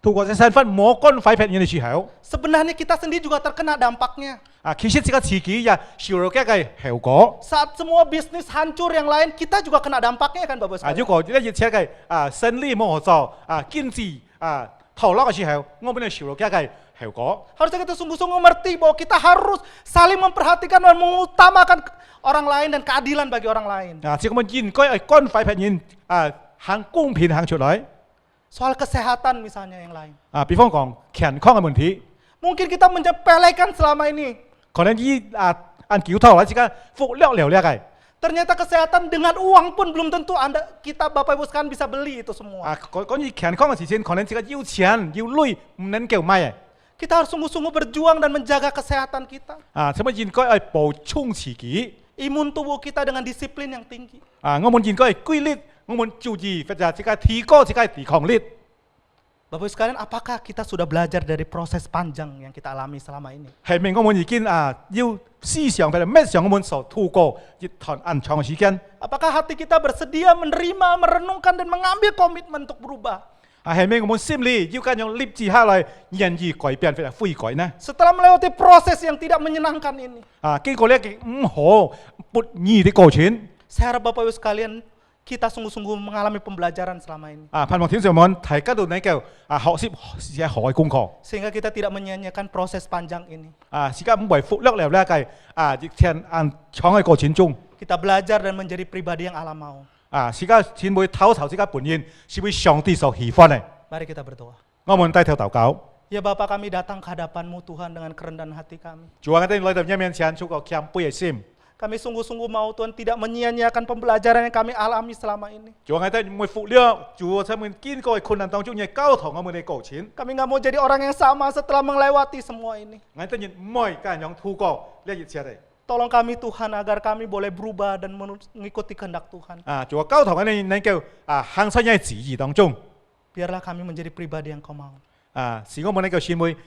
透過這身份冇關懷別人嘅時候， sebenarnya kita sendiri juga terkena dampaknya. 其實自己也受到嘅後果。 Saat semua bisnis hancur yang lain, kita juga kena dampaknya kan Bapak 如 sekalian. 果一切嘅生意冇做，經濟頭落嘅時候，我們就受到嘅後果。 Harusnya kita sungguh-sungguh mengerti bahwa kita harus saling memperhatikan dan mengutamakan orang lain dan keadilan bagi orang lain. 即係我們應該關懷別人，行公平行出來。 Soal kesehatan misalnya yang lain. 比方講健康嘅問題， Mungkin kita menyepelekan selama ini. 可能按教頭嚟自己忽略了呢個。 Ternyata kesehatan dengan uang pun belum tentu kita Bapak Ibu sekalian bisa beli itu semua. 關於健康嘅事情，可能自己要錢要鐳唔能夠買嘅。 Kita harus sungguh-sungguh berjuang dan menjaga kesehatan kita. 咁我應該係補充自己。 Imun tubuh kita dengan disiplin yang tinggi. 我們應該係規律，我們注意或者自己提高自己嘅抵抗力。 Bapak Ibu sekalian, apakah kita sudah belajar dari proses panjang yang kita alami selama ini? 係咪我們已經要思想或者咩上我們所透過一段很長嘅時間？ Apakah hati kita bersedia menerima, merenungkan dan mengambil komitmen untuk berubah? 係咪我們心裏要咁樣立志下來，願意改變或者悔改呢？ Setelah melewati proses yang tidak menyenangkan ini, 經過呢個唔好不義嘅過程， saya harap Bapak Ibu sekalian kita sungguh-sungguh mengalami pembelajaran selama ini. 盼望天上們提交到你嘅學習是好嘅功課， Sehingga kita tidak menyia-nyiakan proses panjang ini. 時間唔會忽略了呢個一天長嘅過程中， Kita belajar dan menjadi pribadi yang Allah mau. 時間先會討討自己本人是為上帝所喜歡嘅。 Mari kita berdoa. 我們低頭禱告， Ya Bapa, kami datang ke hadapan-Mu Tuhan dengan kerendahan hati kami. 主啊，我哋來到你面前，出個謙卑嘅心。 Kami sungguh-sungguh mau Tuhan tidak menyia-nyiakan pembelajaran yang kami alami selama ini. 主啊，我哋唔會忽略主啊，他們經過困難當中嘅交託我們嘅過程。 Kami nggak mau jadi orang yang sama setelah melewati semua ini. 我哋唔會咁樣透過呢一切嚟。 Tolong kami Tuhan agar kami boleh berubah dan mengikuti kehendak Tuhan. 主啊，交託我哋能夠行出喺旨意當中。 Biarlah kami menjadi pribadi yang Kau mau. 使我們能夠成為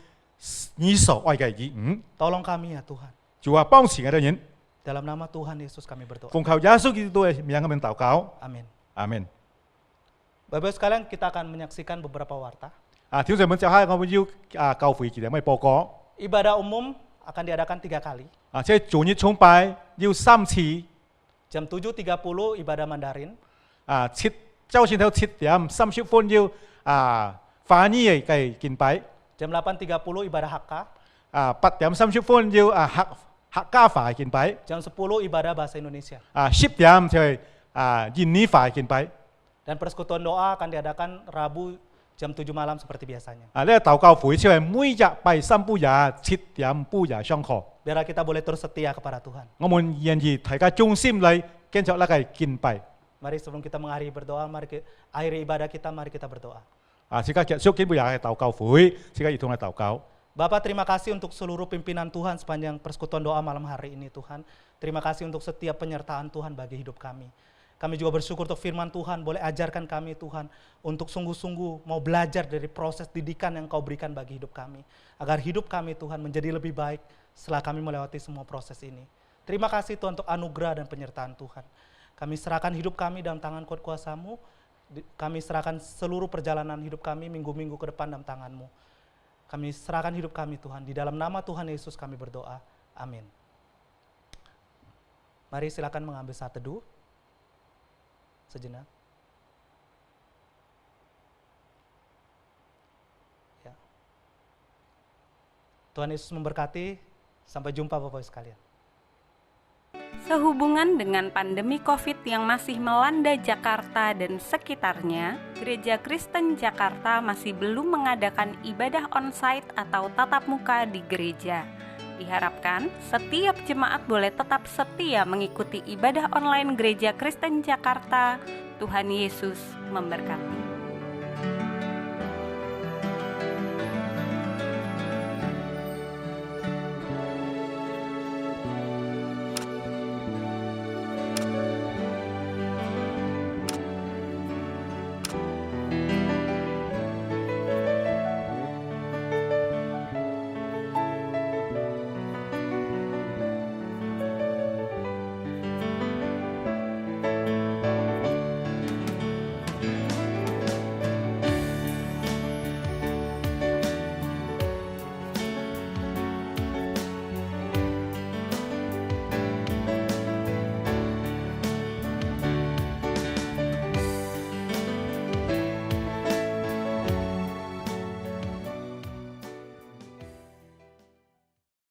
你所愛嘅兒女。 Tolong kami ya Tuhan. 主啊，幫持我哋人， Dalam nama Tuhan Yesus kami berdoa. 奉靠耶穌基督嘅名，我們禱告。 Amin. 阿門。 Bapak-Ibu sekalian, kita akan menyaksikan beberapa warta. 天上們就係我們要教會佢哋咩報告。 Ibadah umum akan diadakan 3 kali. 即係主日崇拜要3次。 Jam 7.30 ibadah Mandarin. 朝先頭7:30要翻譯嘅敬拜。 Jam 8.30 ibadah Hakka. 8:30要客家話敬拜。 Jam 10 ibadah bahasa Indonesia. 10點就係印尼話敬拜。 Dan persekutuan doa akan diadakan Rabu jam 7 malam seperti biasanya. 呢個禱告會就係每日拜三半夜7點半夜上課。 Biarlah kita boleh terus setia kepada Tuhan. 我們願意大家忠心嚟繼續呢個敬拜。 Mari sebelum kita mengakhiri berdoa, akhiri ibadah kita, mari kita berdoa. 時間結束敬拜也係禱告會，時間要同你禱告。 Bapak, terima kasih untuk seluruh pimpinan Tuhan sepanjang persekutuan doa malam hari ini Tuhan. Terima kasih untuk setiap penyertaan Tuhan bagi hidup kami. Kami juga bersyukur untuk firman Tuhan, boleh ajarkan kami Tuhan, untuk sungguh-sungguh mau belajar dari proses didikan yang Kau berikan bagi hidup kami. Agar hidup kami Tuhan menjadi lebih baik setelah kami melewati semua proses ini. Terima kasih Tuhan untuk anugerah dan penyertaan Tuhan. Kami serahkan hidup kami dalam tangan kuat kuasa-Mu. Kami serahkan seluruh perjalanan hidup kami minggu-minggu ke depan dalam tangan-Mu. Kami serahkan hidup kami Tuhan, di dalam nama Tuhan Yesus kami berdoa. Amin. Mari silakan mengambil saat teduh sejenak. Ya. Tuhan Yesus memberkati. Sampai jumpa Bapak Ibu sekalian. Sehubungan dengan pandemi COVID yang masih melanda Jakarta dan sekitarnya, Gereja Kristen Jakarta masih belum mengadakan ibadah onsite atau tatap muka di gereja. Diharapkan setiap jemaat boleh tetap setia mengikuti ibadah online Gereja Kristen Jakarta. Tuhan Yesus memberkati.